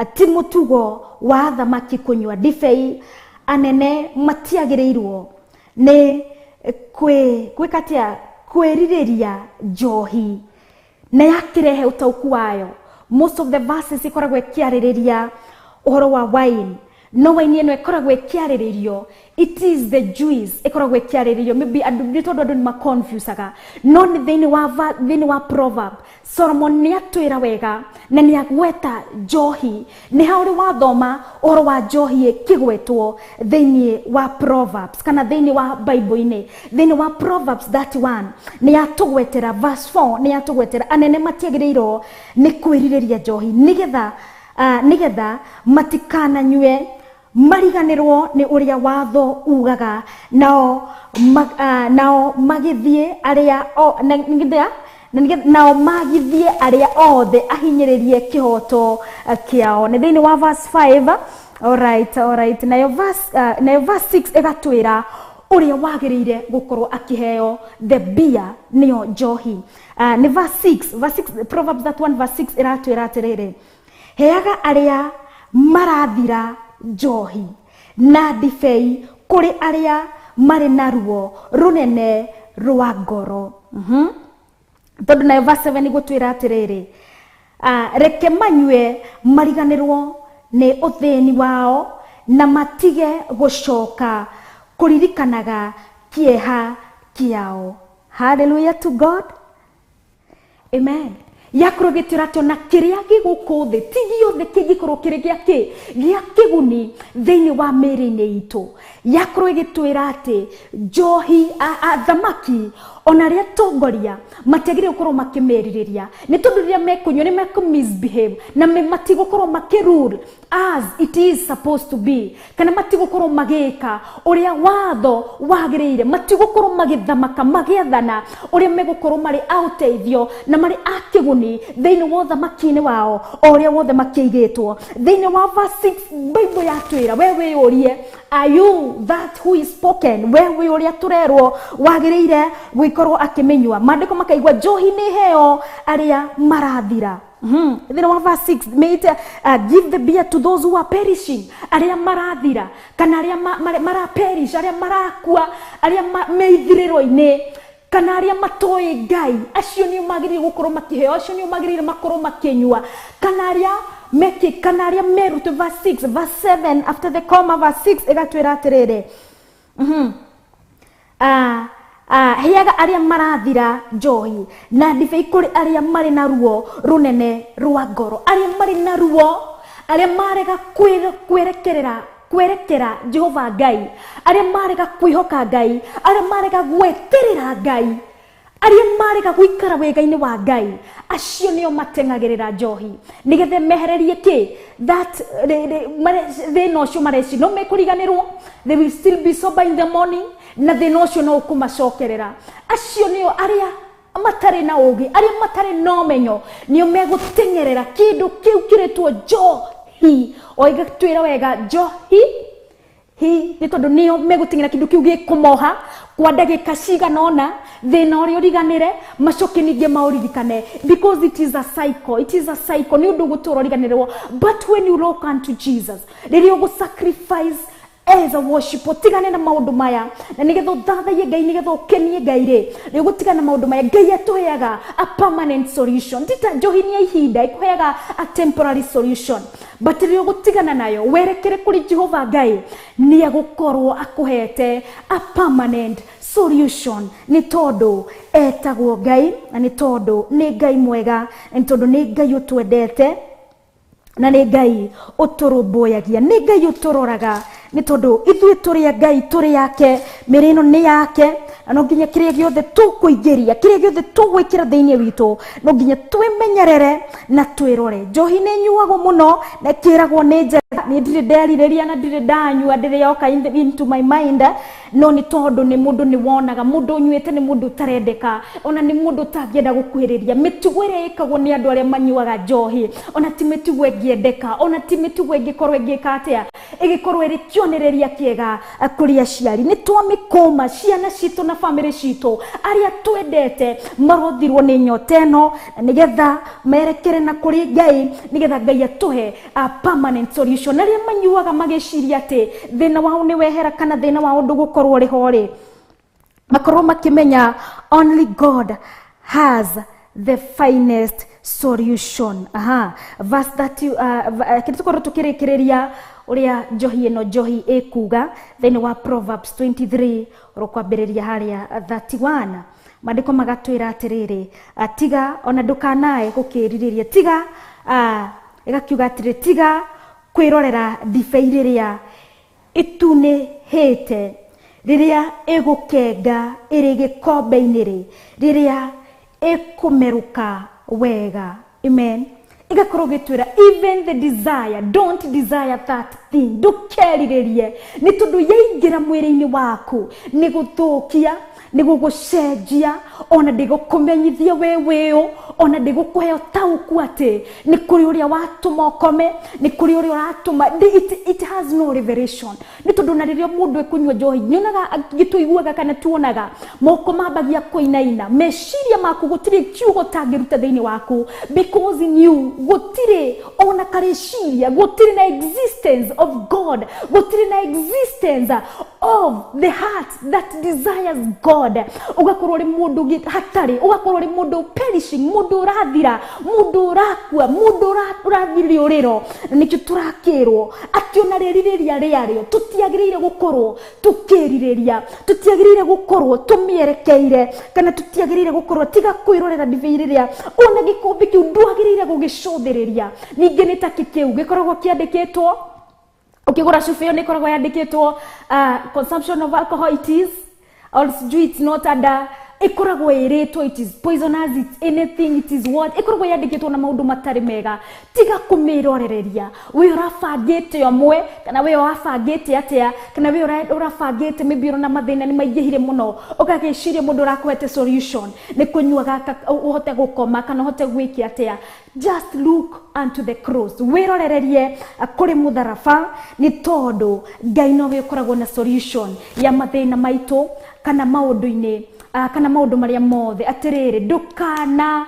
ti mutugo wa thamaki kunywa ndibei. Anene matiagĩrĩirwo nĩ gwĩkatia kwĩrirĩria njohi na yakĩrehe ũtaũku wayo. Most of the verses ikoragwo ikiarĩrĩria ũhoro wa wine. No wine ĩno ikoragwo ikiarĩrĩrio, it is the juice ikoragwo ikiarĩrĩrio. Maybe nĩ tondũ andũ nĩ maconfusaga. No nĩ thĩinĩ wa proverb Solomon nĩ atwĩra wega na nĩ agweta njohi. Nĩ haũrĩ wathoma ũhoro wa njohi ĩkĩgwetwo thĩinĩ wa Proverbs kana thĩinĩ wa Bible-inĩ. Thĩinĩ wa Proverbs 31 nĩ atũgwetera verse 4 nĩ atũgwetera anene matiagĩrĩirwo nĩ kwĩrirĩria njohi nigetha matikananyue mariganĩrwo nĩ ũrĩa watho ugaga, nao magithie arĩa nao magithie arĩa othe ahinyĩrĩrie kĩhoto kĩao. Nĩ thĩinĩ wa verse 5. Alright. Nayo verse 6 ĩgatwĩra ũrĩa wagĩrĩire gũkorwo akĩheo the beer nĩyo njohi. Nĩ verse 6 Proverbs 31 verse 6 ĩratwĩra atĩrĩrĩ, heaga arĩa marathira njohi na ndibei kũrĩ arĩa marĩ na ruo rũnene rwa ngoro. Tondũ nayo verse 7 gũtwĩra atĩrĩrĩ, reke manyue mariganĩrwo nĩ ũthĩni wao na matige gũcoka kũririkanaga kĩeha kĩao. Hallelujah to God. Amen. Yakorwo gĩtwĩra atĩ ona kĩrĩa gĩgũkũ thĩ ti gĩothe kĩngĩkorwo kĩrĩ gĩa kĩguni thĩinĩ wa mĩĩrĩ-inĩ itũ. Yakorwo gĩtwĩra atĩ njohi thamaki ona rĩa tongoria matiagĩrĩirwo gũkorwo makĩmerirĩria, nĩ tondũ rĩrĩa mekũnyua nĩ misbehave na matigũkorwo makĩrule as it is supposed to be, kana matigũkorwo magĩka ũrĩa watho wagĩrĩire, matigũkorwo magĩthamaka magĩathana ũrĩa megũkorwo marĩ auteithio na marĩ akĩguni thĩinĩ wa thamaki-inĩ wao o ũrĩa wothe makĩigĩtwo. Thĩinĩ wa verse 6 Bible yatwĩra, we wĩyũrie, are you that who is spoken? We wĩyũria tũrerwo wagĩrĩire gũikorwo akĩmenyua. Maandĩko makaigua njohi nĩ heo arĩa marathira. Thĩinĩ wa verse 6 may it give the beer to those who are perishing, arĩa marathira kana arĩa maraperish, arĩa marakua, arĩa meithirĩro-inĩ, kana arĩa matoĩ Ngai. Acio nĩo magĩrĩire gũkorwo makĩheo, acio nĩo magĩrĩire makorwo makĩnyua, kana arĩa merute. Verse 6 verse 7 after the comma verse 6 ĩgatwĩra atĩrĩrĩ, heaga arĩa marathira njohi na ndibei kũrĩ arĩa marĩ na ruo rũnene rwa ngoro. Arĩa marĩ na ruo, arĩa marega kwerekera Jehova Ngai, arĩa marega kwĩhoka Ngai, arĩa marega gweterera Ngai, arĩa marega gũikara wega-inĩ wa Ngai, acio nĩo mateng'agĩrĩra njohi nĩgetha mehererie kĩ that thĩna ũcio mareci no mekũriganĩrwo. They will still be sober in the morning na thĩna ũcio no ũkũmacokerera. Acio nĩo arĩa matarĩ na ũgĩ, arĩa matarĩ na ũmenyo, nĩo megũteng'erera kĩndũ kĩu kĩrĩtwo njohi. Oigatwĩra wega njohi nĩ tondũ nĩo megũteng'era kĩndũ kĩu gĩkũmoha kwa ndagĩka cigana ũna, thĩna ũrĩa ũriganĩre macoke ningĩ maũririkane, because it is a cycle. Nĩ ũndũ gũtũra ũriganĩrwo. But when you look unto Jesus, rĩrĩa ũgũsacrifice as a worship, ũtigane na maũndũ maya na nĩgetha ũthathaie Ngai, nĩgetha ũkenie Ngai rĩ, nĩ ũgũtigana na maũndũ maya. Ngai atũheaga a permanent solution. Tita njohi nĩ ya ihinda, ĩkũheaga a temporary solution, but rĩrĩa ũgũtigana nayo werekere kũrĩ Jehova Ngai, nĩ agũkorwo akũhete a permanent solution. Nĩ tondũ etagwo Ngai na nĩ tondũ nĩ Ngai mwega, nĩ tondũ nĩ Ngai ũtwendete na nĩ Ngai ũtũrũmbũyagia, nĩ Ngai ũtũroraga, nĩ tondũ ithuĩ tũrĩ Ngai, tũrĩ yake, mĩrĩ ĩno nĩ yake, na no nginya kĩrĩa gĩothe tũkũingĩria, kĩrĩa gĩothe tũgwĩkĩra thĩinĩ witũ, no nginya twĩmenyerere na twĩrore. Njohi nĩ nyuagwo mũno na ĩkĩragwo nĩ njega, nĩ ndirĩ nderirĩria na ndirĩ ndanyua, ndĩrĩ yoka into my mind, no nĩ tondũ nĩ mũndũ nĩ wonaga mũndũ ũnyuĩte nĩ mũndũ ũtarendeka, ona nĩ mũndũ ũtangĩenda gũkuhĩrĩria. Mĩtugo ĩrĩa ĩkagwo nĩ andũ arĩa manyuaga njohi, ona ti mĩtugo ĩngĩendeka, ona ti mĩtugo ĩngĩkorwo ĩngĩka atĩa, ĩgĩkorwo ĩrĩ kionereria kiega kuri aciari ni twamikoma ciana citu na family citu aria twendete marothirwo ni nyota ino nigetha merekere na kuri Ngai nigetha Ngai atuhe a permanent solution aria manyuaga magiciria ati thina wao ni wehera kana thina wao ndugukorwo ri hori makorwo makimenya only God has the finest solution. Verse 30 kitukorwo tukirikireria uria njohi ekuga thini wa Proverbs 23 urokwambiriria haria 31 mandiko magatwira atiriri tiga ona ndukanae gukiririria tiga igakiuga atiri tiga kwirorera ndibei riria itunihite riria igukenga iri gikombe-ini riria ikumeruka wega. Amen. Igakorwo gitwira even the desire, don't desire that thing. Ndukerirerie ni tondu yaingira mwiri-ini waku ni guthukia ni gugucenjia ona ndigukumenyithia wewe ona ndigukuhe tauku ati ni kuri uria watuma ukome ni kuri uria uratuma it has no revelation. Ni tondu na riria mundu ekunywa njohi nyonaga gituiguaga kana tuonaga moko mambagia kuinaina meciria maku gutiri kiugo tangiruta thiini waku because in you gutiri ona kareciria gutiri na existence of God, gutiri na existence of the heart that desires God. Ugakorwo ri mundu hatari, ugakorwo ri mundu perishing, mundu rathira, mundu rakua, mundu urathiri riro. Nikyo turakirwo ati ona ririria riario tutiagirire gukorwo tukiririria, tutiagirire gukorwo tumierekeire kana tutiagirire gukorwo tiga kwirorera ndiviriria ona gikombe kiu ndwagirire gugicothiriria. Ningi ni takikiu gikoragwo kiandikitwo ukigura cuba ni koragwo yandikitwo consumption of alcohol it is also it's not under ikoragwo iritwo it is poisonous, it's anything, it is what ikoragwo yandikitwo na maundu matari mega. Tiga kumirorereria we urafangite omwe kana we urafangite atia kana we urafangite maybe na mathina ni maingihire muno ukagiciria mundu urakwete solution ni kunyuaga uhote gukoma kana uhote gwiki atia. Just look unto the cross. Wirorererie kuri mutharaba ni tondu Ngai no we ukoragwo na solution ya mathina maitu kana maundu-ini kana maundu maria mothe. Atiriri ndukana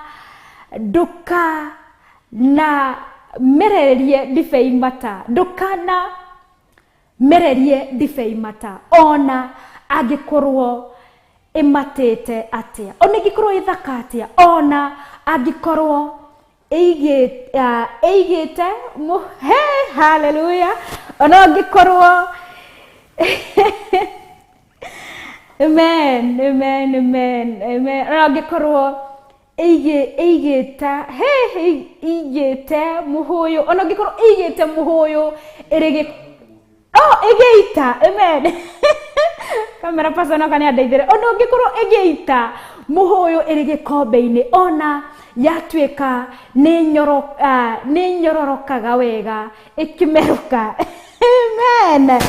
mererie ndibei mata, ndukana mererie ndibei mata ona angikorwo imatite atia, ona angikorwo ithaka atia, ona angikorwo eigite hallelujah, ona angikorwo amen amen amen amen ona angikorwo eigita muhuyu, ona angikorwo eigite muhuyu irigi egeita amen kamera pasana kana ndeithire ona angikorwo egeita muhuyu irigi kombe-ini ona yatweka ni nyororokaga wega ikimeruka. Amen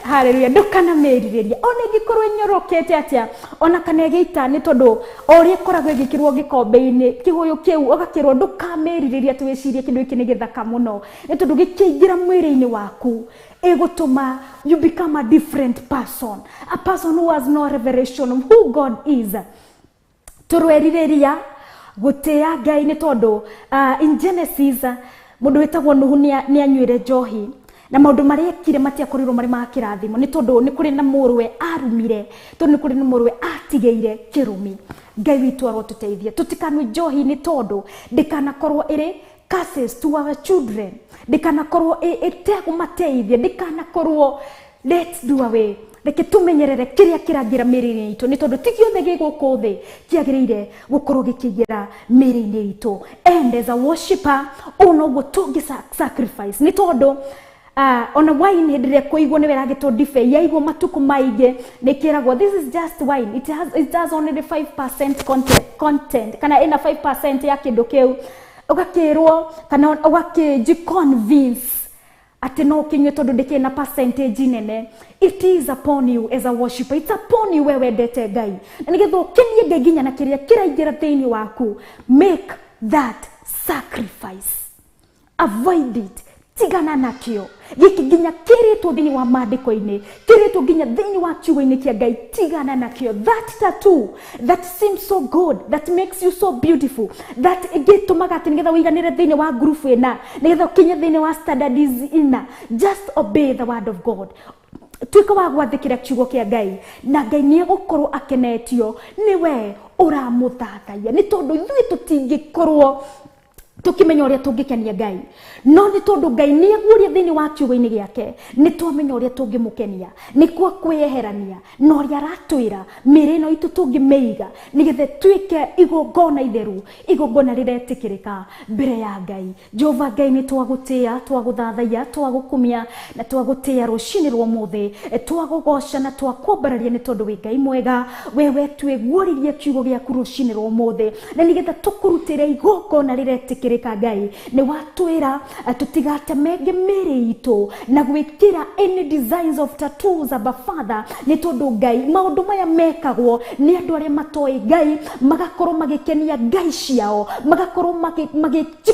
hallelujah. Ndukana meririria ona gikorwo nyorokete atia ona kana geita ni tondu ori koragwo gikirwo gikombe-ini kihuyu kiu ogakirwo ndukameririria twicirie kindu iki ni githaka muno ni tondu gikiingira mwiri-ini waku egutuma you become a different person, a person who has no revelation of who God is. Turweririria gutia Ngai ni tondu in Genesis mundu wetagwo Nuhu ni anywire njohi na maundu maria ekire matiakorirwo mari ma kirathimo ni tondu ni kuri na murwe arumire, tondu ni kuri na murwe atigeire kirumi. Ngai witu arotuteithia tutikanwe njohi ni tondu ndikanakorwo iri curses to our children, ndikanakorwo itegumateithia, ndikanakorwo let's do away. Reke tumenyerere kiria kiragira miriri itu ni tondu tigiothe giguku thi kiagirire gukorwo gikigira miriri itu. And as a worshipper ono gutungi sacrifice ni tondu ona wine hindire kuigwo ni weragitwo ndibei yaigwo matuku maige nikiragwo this is just wine, it has only the 5% content kana ina 5% ya kindu kiu ugakirwo kana ugakijiconvince ati no kinywe tondu ndikina percentage nene. It is upon you as a worshipper, it's upon you wewe ndete Ngai na nigetho kinie Ngai ginya na kiria kiraingira thiini waku. Make that sacrifice, avoid it, tigana nakio giki nginya kiritwo thini wa mandiko-ini kiritwo nginya thini wa kiugo-ini kia Ngai tigana nakio. That tattoo that seems so good, that makes you so beautiful, that gitumaga ati nigetha wiganire thini wa group ina nigetha ukinye thini wa standards ina, just obey the word of God. Tuika wa gwathikira kiugo kia Ngai na Ngai ni gukorwo akenetio niwe uramuthathaia ni tondu ithui tutingikorwo tukimenya uria tungikenia Ngai, no ni tondu Ngai ni aguria thini wa kiugo-ini giake ni twamenya uria tungimukenia ni kwa kweherania no uria aratwira miri no itu tungimeiga nigethe twike igongona itheru, igongona riretikirika mbere ya Ngai. Jehova Ngai ni twagutia, twaguthathaia, twagukumia na twagutia rucini rwa muthi, twagugoca na twakwambararia ni tondu wi Ngai mwega. Wewe twiguoririe kiugo giaku rucini rwa muthi na nigetha tukurutire igongona riretikirika Ngai. Ni watwira tutigatemenge miri itu na gwikira any designs of tattoos aba Father ni tondu Ngai maundu maya mekagwo ni andu aria matoi Ngai magakorwo magikenia Ngai ciao, magakorwo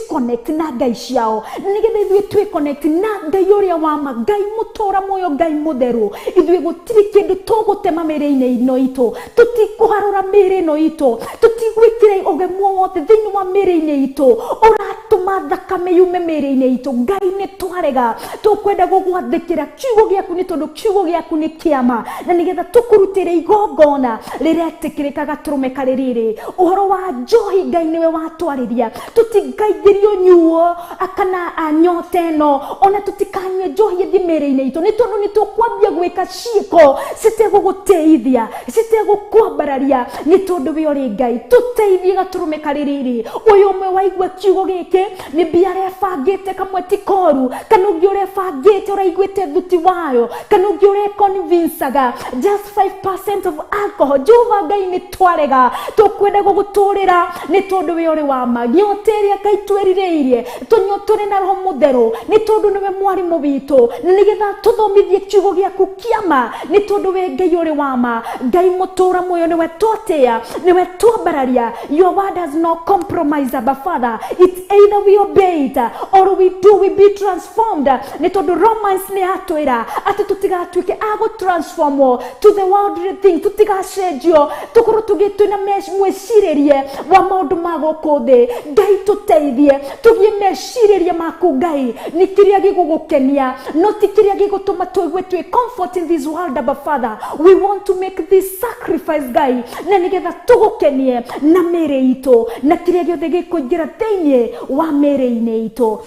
connect na Ngai ciao nigetha ithuĩ twi connect na Ngai uria wa ma, Ngai mutora moyo, Ngai mutheru. Ithuĩ gutiri kindu tugutema miri-ini ino itu, tutikuharura miri ino itu, tutigwikira ugemu wothe thini wa miri-ini itu uratuma thakame yume miri-ini itu. Ngai ni twarega tukwenda gugwathikira kiugo giaku ni tondu kiugo giaku ni kiama na nigetha tukurutire igongona riretikirika gaturume kaririri. Uhoro wa njohi Ngai niwe watwariria, tutigaigirio nyuo akana anyote no ona tutikanywe njohi thimiri-ini itu ni tondu ni tukwambia gwika ciiko citeguguteithia, citegukwambararia ni tondu we uri Ngai. Tuteithie gaturume kaririri. Uyu umwe waigua kiugo giki ni mbia rebangite kamwe tikoru, kana ungi urebangite uraiguite thuti wayo, kana ungi ureconvincaga just 5% of alcohol. Jehova Ngai ni twarega tukwenda guguturira ni tondu we uri wa ma. Nyoteria Ngai twerireirie tunyotore na roho mutheru ni tondu niwe mwarimu witu nigetha tuthomithie kiugo giaku kiama ni tondu we Ngai uri wa ma. Ngai mutura moyo niwe twatia, niwe twambararia. Your word has no compromise aba Father. It's either we obey it or we be transformed. Ni tondu Romans ni atwira ati tutigatuike ago transform to the worldly thing, tutigacenjio tukorwo tugitwina mweciririe wa maundu magoku thi. Ngai tuteithie tugie meciririe maku Ngai ni kiria gigugukenia no ti kiria gigutuma tugwe twi comfort in this world aba Father. We want to make this sacrifice Ngai na nigetha tugukenie na miri itu na kiria giothe gikuingira thiini wa miri-ini itu.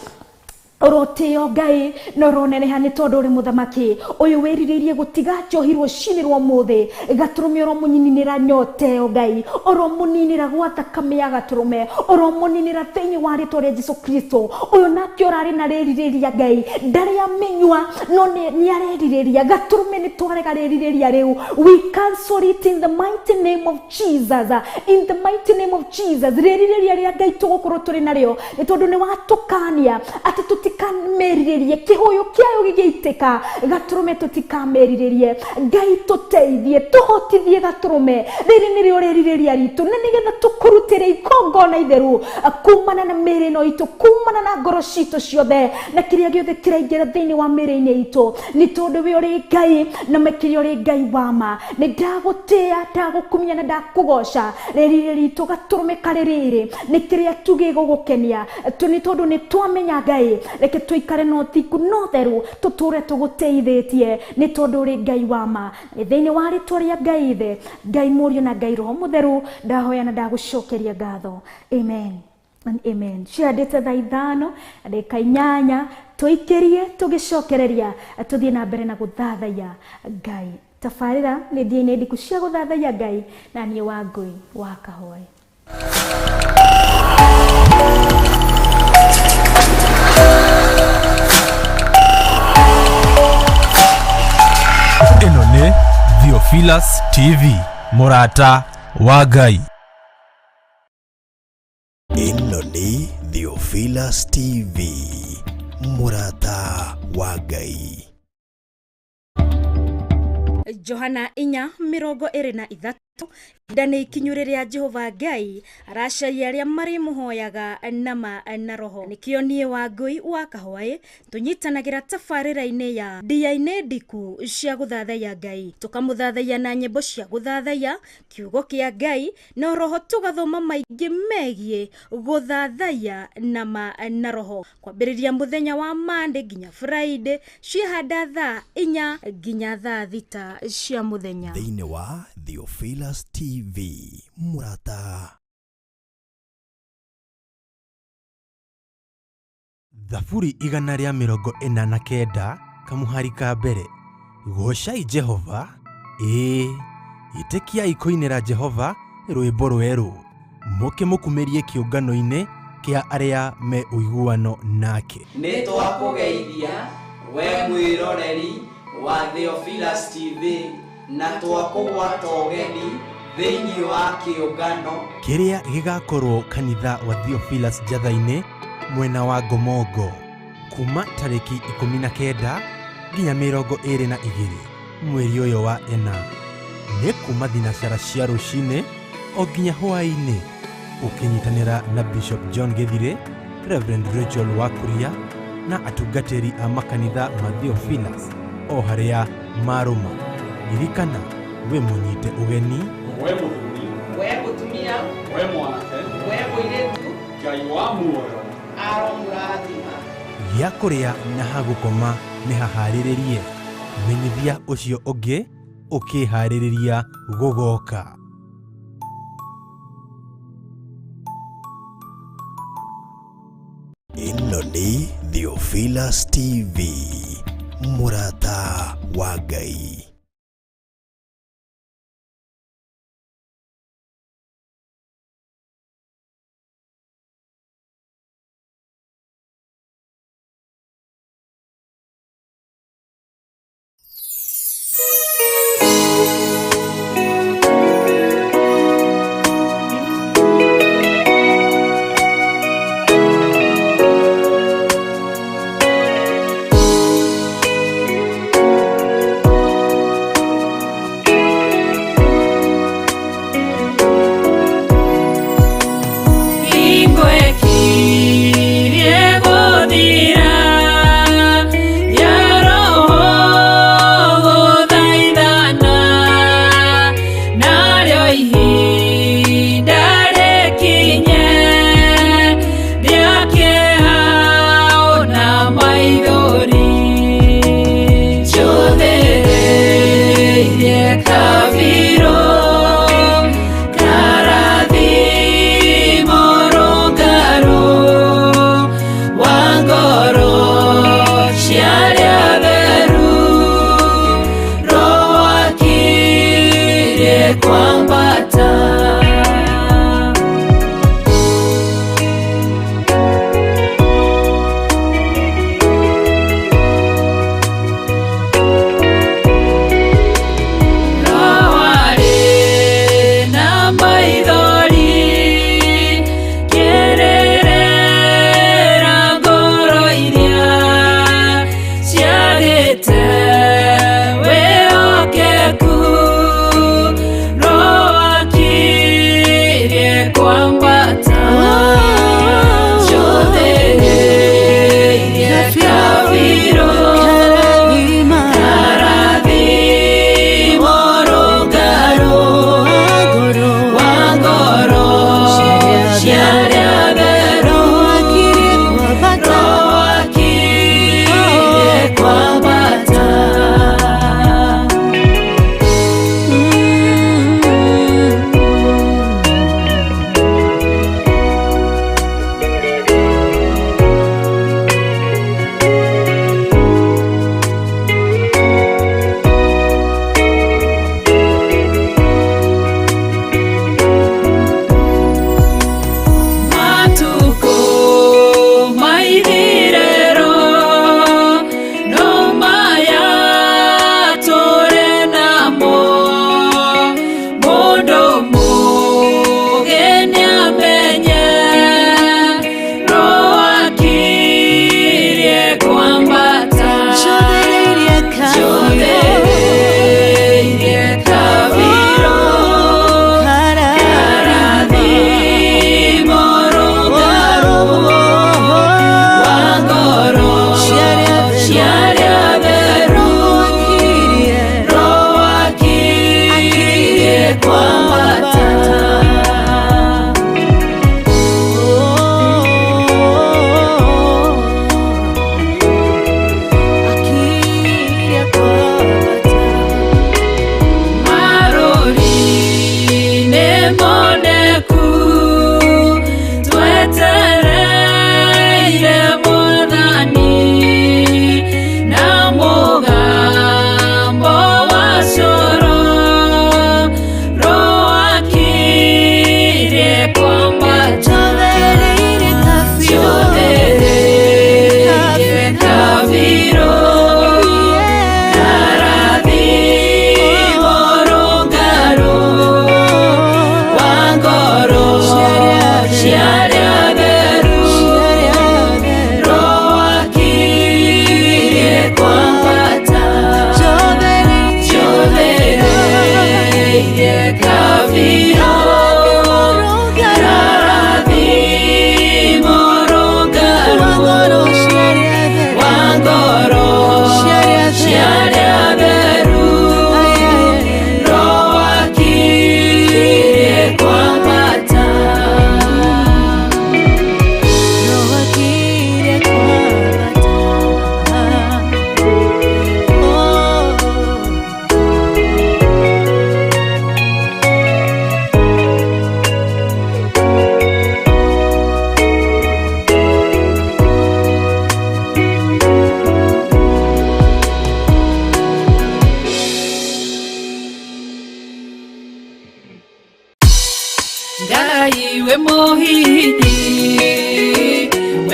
Oroteo Ngai no roneneha ni tondu uri muthamaki uyu wiriririe gutiga njohi rucini rwa muthi gaturume oro munyininira nyoteo Ngai oro muninira gwa thakame ya gaturume oro muninira thiini wa ritwa ria Jesu Kristo. Uyu nake urari na ririria Ngai ndari amenywa no ni areriria gaturume ni twarega ririria riu. We cancel it in the mighty name of Jesus, in the mighty name of Jesus. Ririria ria Ngai tugukorwo turi nario ni tondu ni watukania ati tutikameririe kihoyo kiayo gigiiteka gaturume tutikameririe. Ngai tuteithie tuhotithie gaturume riri ni rio ririria ritu na nigetha tukurutire igongona itheru kumana na miri no itu, kumana na ngoro citu ciothe na kiria giothe kiraingira thiini wa miri-ini itu ni tondu we uri Ngai na makiri uri Ngai wa ma. Ni ndagutia, ndagukumia na ndakugoca riri ritu gaturume kaririri ni kiria tugigugukenia ni tondu ni twamenya Ngai reke tuikare no thiku no theru tuture tuguteithĩtie ni tondu uri Ngai wa ma. Thiini wa ritwa ria Ngai the Ngai murio na Ngai roho mutheru ndahoya na ndagucokeria ngatho. Amen and amen. Ciandĩte thaa ithano ndagĩka inyanya tuikirie tugicokereria tuthie na mbere na guthathaia Ngai. Tabarĩra nĩ DNA ndiku cia guthathaia Ngai na niĩ Wangui wa Kahoi. Ĩno nĩ Theophilus TV, mũrata wa Ngai. Ĩno nĩ Theophilus TV, mũrata wa Ngai. Johana 4:23 ndani ikinyu riria Jehova Ngai aracaria aria mari muhoyaga nama na roho. Nikio nie Wangui wa Kahwaĩ tunyitanagira tabarĩra-inĩ ya ndiainĩ ndiku cia guthathaiya Ngai, tukamuthathaiya na nyĩmbo cia guthathaiya kiugo kia Ngai na roho, tugathoma maingĩ megie guthathaiya nama na roho, kwambĩrĩria muthenya wa Monday nginya Friday ciahanda thaa 4 nginya thaa 6 cia muthenya thĩinĩ wa Theophilus TV Murata. Thaburi 149 kamuhari ka mbere. Gocai Jehova, itikiai kuinĩra Jehova rwĩmbo rwerũ, mũkĩmũkumĩrie kĩũngano-inĩ kĩa arĩa me ũiguano nake. Nĩ twakũgeithia we mwĩroreri wa Theophilus TV na twakũgwata ũgeni thĩinĩ wa kĩũngano kĩrĩa gĩgakorwo kanitha wa Theophilus Njatha-inĩ mwena wa Ngomongo kuma tarĩki 19 nginya 22 mweri ũyũ wa ena. Nĩ kuma thinacara cia rũcinĩ o nginya hwaĩ-inĩ, ũkĩnyitanĩra na Bishop John Gĩthirĩ, Reverend Rachel Wakuria na atungatĩri a makanitha ma Theophilus o harĩa marũma. Ririkana we mũnyite ũgeni, we mũthuri, we mũtumia, we mwanake, we mũirĩtu, Ngai wa muoyo aromũrathima. gĩa kũrĩa na hagũkoma nĩ haharĩrĩrie. Menyithia ũcio ũngĩ ũkĩharĩrĩria gũgoka. Ĩno nĩ Theophilus TV Murata wa Ngai.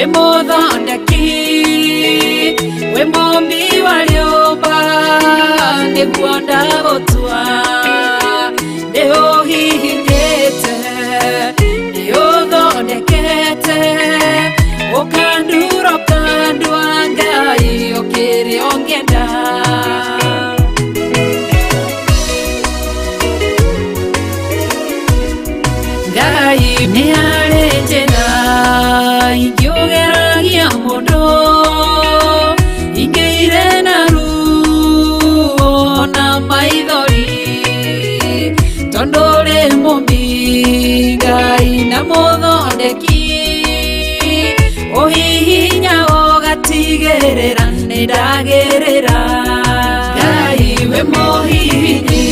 we muthondeki we mombi wa riumba niguo ndagutua ndiuhihinyite ndiuthondekete ukanduro kandwa Ngai ukiria ungenda Ngai ni ari njira ingiugeragia mundu ingiire na ruo na maithori tondu ri mumbi Ngai na muthondeki uhihinya ugatigirira ni ndagirira Ngai we muhihinyi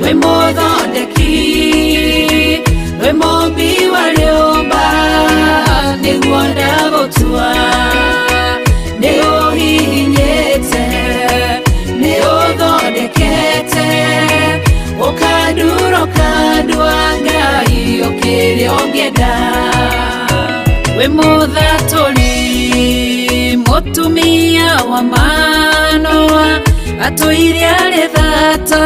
we muthondeki we mombi wa riumba niguo ndagutua ndiuhihinyite ndiuthondekete ukanduro kandwa Ngai ukiria ungenda we muthaturi mutumia wa Manoa atuire ari thata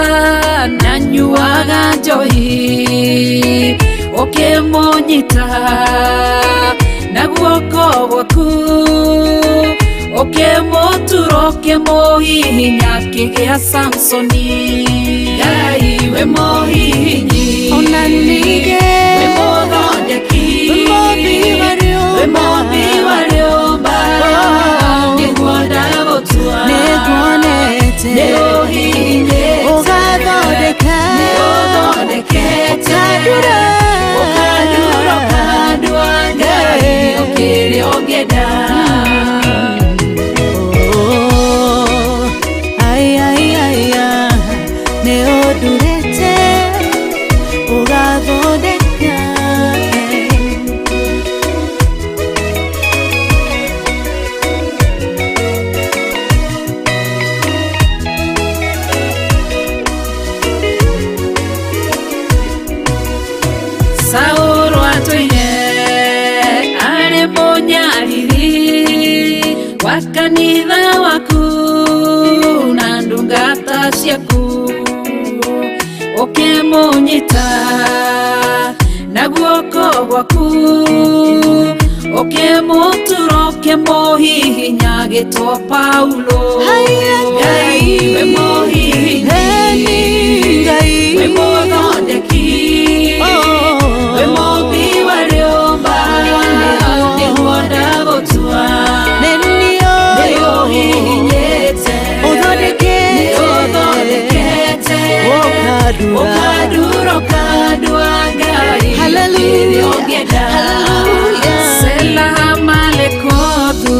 na nyuaga njohi ukimunyita na guoko gwaku ukimutura ukimuhihinya kigia Samsoni Ngai we muhihinyi ona nige we muthondeki we mombi wa riumba niguo ndagutua niguonete ndiuhihinyite ugathondeka ndiuthondekete ukanduro kandwa Ngai ukiria ungenda niundurite ugathondeka Sauro atuire ari munyariri wa kanitha waku na ndungata ciaku ukimunyita na guoko gwaku ukimutura ukimuhihinya gitwa Paulo Ngai we muhihinyi we muthondeki we mombi wa riumba niguo ndagutua ndiuhihinyite uthondekete ukanduro kandwa Ngai ukiria ungenda Sela malekothu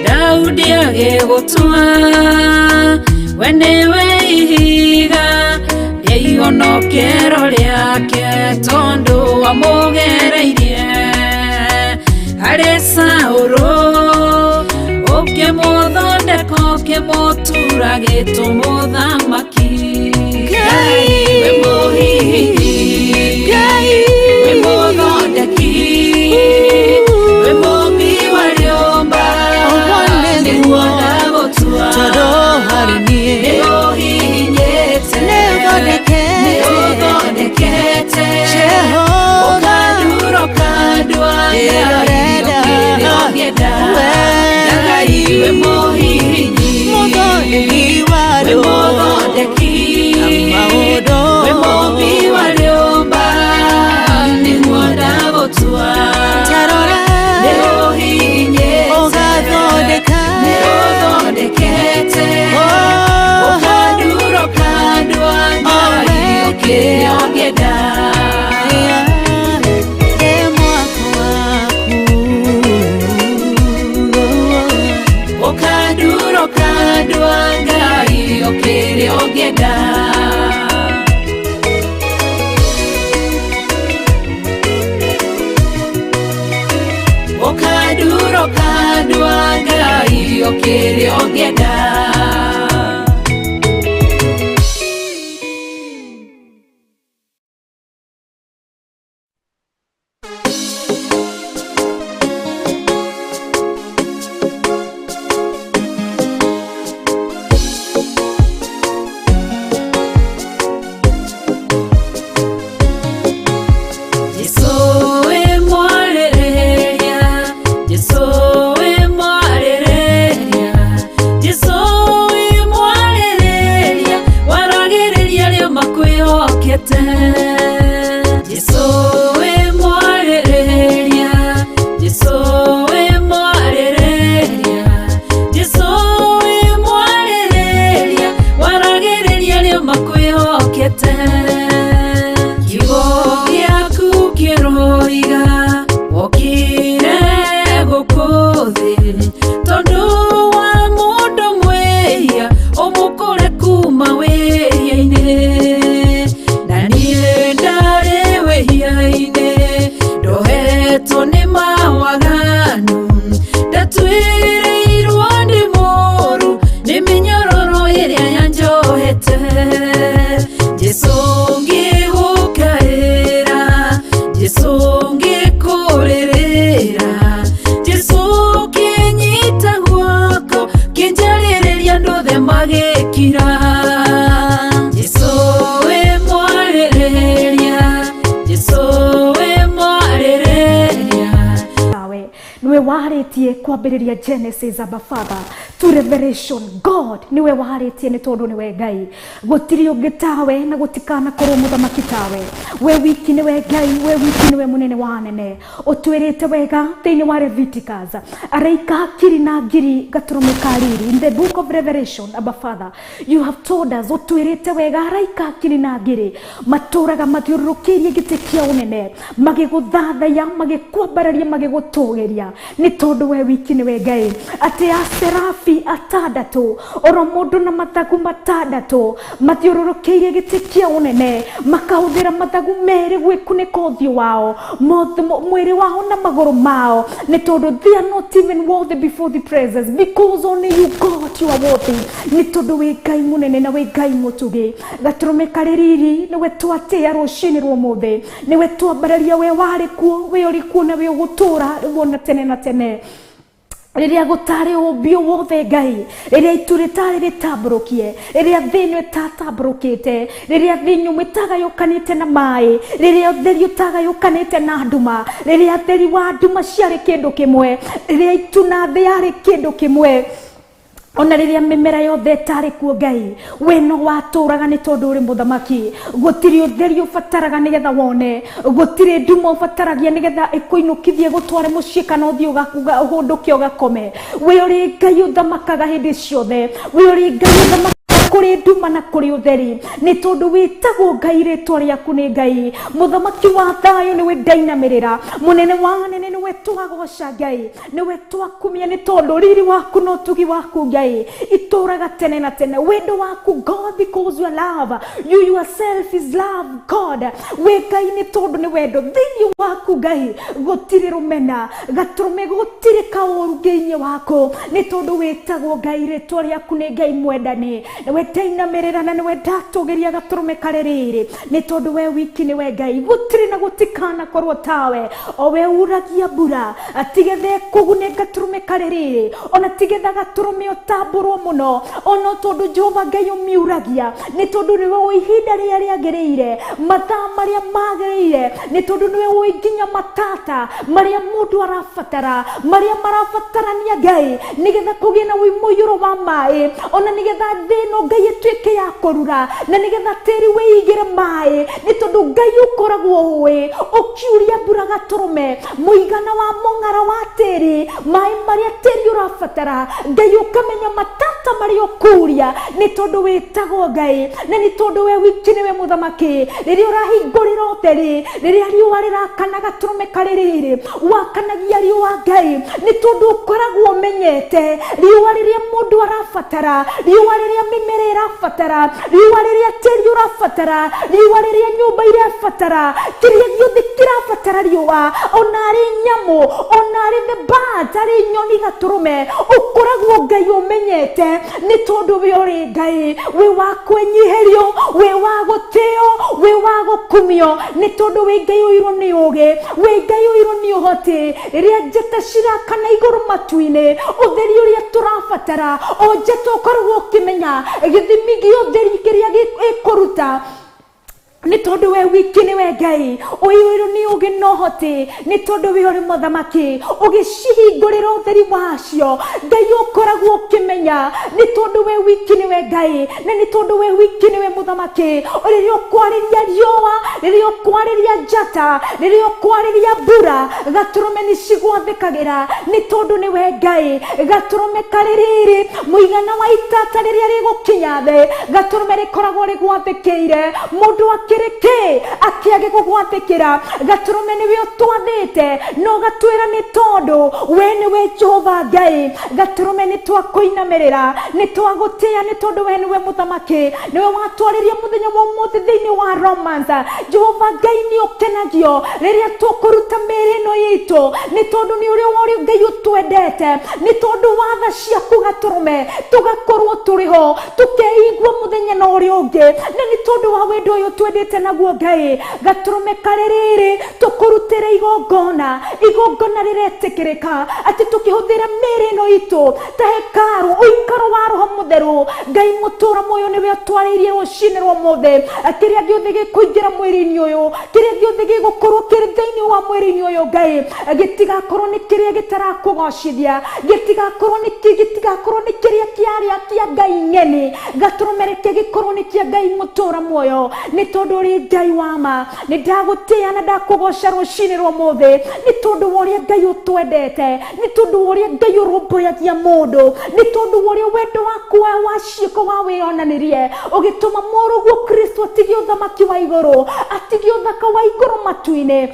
Daudi agigutua we niwe ihiga rĩa ihonokero rĩake tondu wamugereirie harĩ Saũlũ ũkĩmũthondeka ũkĩmũtura gĩtũmũthamaki Ngai we mũhihinyi we mũthondeki we mũmbi wa riumba nĩguo ndagutua nĩũhihinyĩte nĩũthondekete ũkanduro kandwa Ngai ũkiria ungenda Ngai we mũhihinyi we mũthondeki we mũmbi wa riumba nĩguo ndagutua nĩũhihinyĩte nĩũthondekete ukanduro kandwa Ngai ũkiria ungenda ukanduro kandwa Ngai ũkiria ungenda ukanduro kandwa Ngai ũkiria ungenda maitũ nĩ mawaganu ndatuĩrĩirwo nĩ mũru nĩ mĩnyororo ĩrĩa yanjohete Jesũ ngĩgũkaĩra Jesũ ngĩkũrĩrĩra Jesũ kĩnyita guoko kĩnjarĩrĩria ndothe magĩkira Jesũ wĩ mwarĩrĩria Jesũ wĩ mwarĩrĩria niwe warĩtie kwambĩrĩria Genesis aba Father to Revelation. God niwe warĩtie nĩ tondũ niwe Ngai gũtirĩ ũngĩ tawe na gũtikana korwo mũthamaki tawe we wiki niwe Ngai we wiki niwe mũnene wa anene ũtwĩrĩte wega thĩinĩ wa Leviticus araika ngiri na ngiri gaturume kariri in the book of Revelation aba Father you have told us ũtwĩrĩte wega araika ngiri na ngiri matũraga mathiũrũrũkĩirie gĩtĩ kĩa ũnene magĩgũthathaya magĩkwambararia magĩgũtũgĩria nĩ tondũ we wiki niwe Ngai atĩ aserafi atandatu oro mũndũ na mathagu matandatu mathiũrũrũkĩirie gĩtĩ kĩa ũnene makahũthĩra mathagu merĩ gwĩkunĩka ũthiũ wao mwĩrĩ wao na magũrũ mao nĩ tondũ they are not even worthy before the presence because only you God you are worthy nĩ tondũ wĩ Ngai mũnene na wĩ Ngai mũtugi gatũrũme karĩriri nĩwe twatĩa rũcinĩ rwa ũmũthĩ nĩwe twambararia we warĩ kuo we ũrĩ kuo na we ũgũtũũra wona tene na tene rĩrĩa gũtarĩ ũmbio wothe Ngai rĩrĩa itu rĩtarĩ rĩtambũrũkie rĩrĩa thĩinĩ ĩtatambũrũkĩte rĩrĩa thĩinĩ mũtagayũkanĩte na maĩ rĩrĩa ũtheri ũtagayũkanĩte na nduma rĩrĩa theri wa nduma ciarĩ kĩndũ kĩmwe rĩrĩa itu na thĩ yarĩ kĩndũ kĩmwe ona rĩrĩa mĩmera yothe ĩtarĩ kuo Ngai we no watũũraga nĩ tondũ ũrĩ mũthamaki gũtirĩ ũtheri ũbataraga nĩgetha wone gũtirĩ nduma ũbataragia nĩgetha ĩkũinũkithie gũtware mũciĩ kana ũthiĩ ũhũndũke ũgakome we ũrĩ Ngai ũthamakaga hĩndĩ ciothe we ũrĩ Ngai ũthamakaga kũrĩ nduma na kũrĩ ũtheri nĩ tondũ wĩtagwo Ngai rĩtwa rĩaku nĩ Ngai mũthamaki wa thayũ nĩwe ndainamĩrĩra mũnene wa anene nĩwe twagoca Ngai nĩwe twakumia nĩ tondũ riri waku no tugi waku Ngai itũũraga tene na tene wendo waku God because you are love you yourself is love God we Ngai nĩ tondũ nĩ wendo thĩinĩ waku Ngai gũtirĩ rũmena gatũrũme gũtirĩ kaũru thĩinĩ waku nĩ tondũ wĩtagwo Ngai rĩtwa rĩaku nĩ Ngai mwendani nĩwe ndainamĩrĩra na nĩwe ndatũgĩria gatũrũme karĩrĩrĩ nĩ tondũ we wiki nĩwe Ngai gũtirĩ na gũtikana korwo tawe o we uragia mbura atigethe kũgune gatũrũme karĩrĩrĩ ona tigetha gatũrũme ũtambũrwo mũno ona tondũ Jehova Ngai ũmiuragia nĩ tondũ nĩwe ũĩ ihinda rĩrĩa rĩagĩrĩire mathaa marĩa magĩrĩire nĩ tondũ nĩwe ũĩ nginya matata marĩa mũndũ arabatara marĩa marabatarania Ngai nĩgetha kũgĩe na ũimũiyũro wa maĩ ona nĩgetha thĩ ĩno Ngai ĩtuĩke ya kũrura na nĩgetha tĩri wĩigĩre maĩ nĩ tondũ Ngai ũkoragwo ũĩ ũkiuria mbura gatũrũme mũigana wa mũng'ara wa tĩri maĩ marĩa tĩri ũrabatara Ngai ũkamenya matata marĩa ũkuria nĩ tondũ wĩtagwo Ngai na nĩ tondũ we wiki nĩwe mũthamaki rĩrĩa ũrahingũrĩra ũtheri rĩrĩa riũa rĩrakana gatũrũme karĩrĩrĩ wakanagia riũa Ngai nĩ tondũ ũkoragwo ũmenyete riũa rĩrĩa mũndũ arabatara riũa rĩrĩa mĩmera ĩrabatara riũa rĩrĩa tĩri ũrabatara riũa rĩrĩa nyũmba irabatara kĩrĩa gĩothe kĩrabatara riũa ona arĩ nyamũ ona arĩ the birds arĩ nyoni gatũrũme ũkoragwo Ngai ũmenyete nĩ tondũ we ũrĩ Ngai we wa kwĩnyiherio we wa gũtĩo we wa gũkumio nĩ tondũ we Ngai ũirwo nĩ ũgĩ we Ngai ũirwo nĩ ũhoti rĩrĩa njata cirakana igũrũ matu-inĩ ũtheri ũrĩa tũrabatara o njata ũkoragwo ũkĩmenya gĩthimi gĩa ũtheri kĩrĩa gĩkũruta nĩ tondũ we wiki nĩwe Ngai ũiyũirwo nĩ ũgĩ na ũhoti nĩ tondũ we ũrĩ mũthamaki ũgĩcihingũrĩra ũtheri wacio Ngai ũkoragwo ũkĩmenya nĩ tondũ we wiki nĩwe Ngai na nĩ tondũ we wiki nĩwe mũthamaki rĩrĩa ũkwarĩria riũa rĩrĩa ũkwarĩria njata rĩrĩa ũkwarĩria mbura gatũrũme nĩ cigwathĩkagĩra nĩ tondũ nĩwe Ngai gatũrũme karĩrĩrĩ mũigana wa itata rĩrĩa rĩgũkinya thĩ gatũrũme rĩkoragwo rĩgwathĩkĩire mũndũ kireke akiage kugwatikira gaturume niwe utwathite no gatwira ni tondu we niwe Jehova Ngai gaturume ni twakuinamirira ni twagutia ni tondu we niwe muthamaki niwe watwariria muthenya wa umuthi thiini wa romance Jehova Ngai ni ukenagio riria tukuruta miri ino yitu ni tondu ni uria wori Ngai utwendete ni tondu watha ciaku gaturume tugakorwo turiho tukeigua muthenya na uria ungi na ni tondu wa wendo uyu twendete naguo Ngai gaturume kaririri tukurutire igongona riretikirika ati tukihuthira miri ino itu ta hekaru uikaro wa roho mutheru Ngai mutura moyo niwe atwaririe rucinirwo mothe kiria giothe gikuingira mwiri-ini uyu kiria giothe gigukorwo kiri thiini wa mwiri-ini uyu Ngai gitigakorwo ni kiria gitarakugocithia gitigakorwo ni kiria kia Ngai ng'eni gaturumereke gikorwo ni kia Ngai mutura moyo ni tondu uri Ngai wama ni ndagutia na ndakugoca rucinirwo mothe ni tondu uria Ngai utwendete ni tondu uria Ngai urumbuyagia mundu ni tondu uria wendo waku wa ciiko wa wionanirie ugituma muruguo Kristo atigio thamaki wa iguru atigio thaka wa iguru matu-ini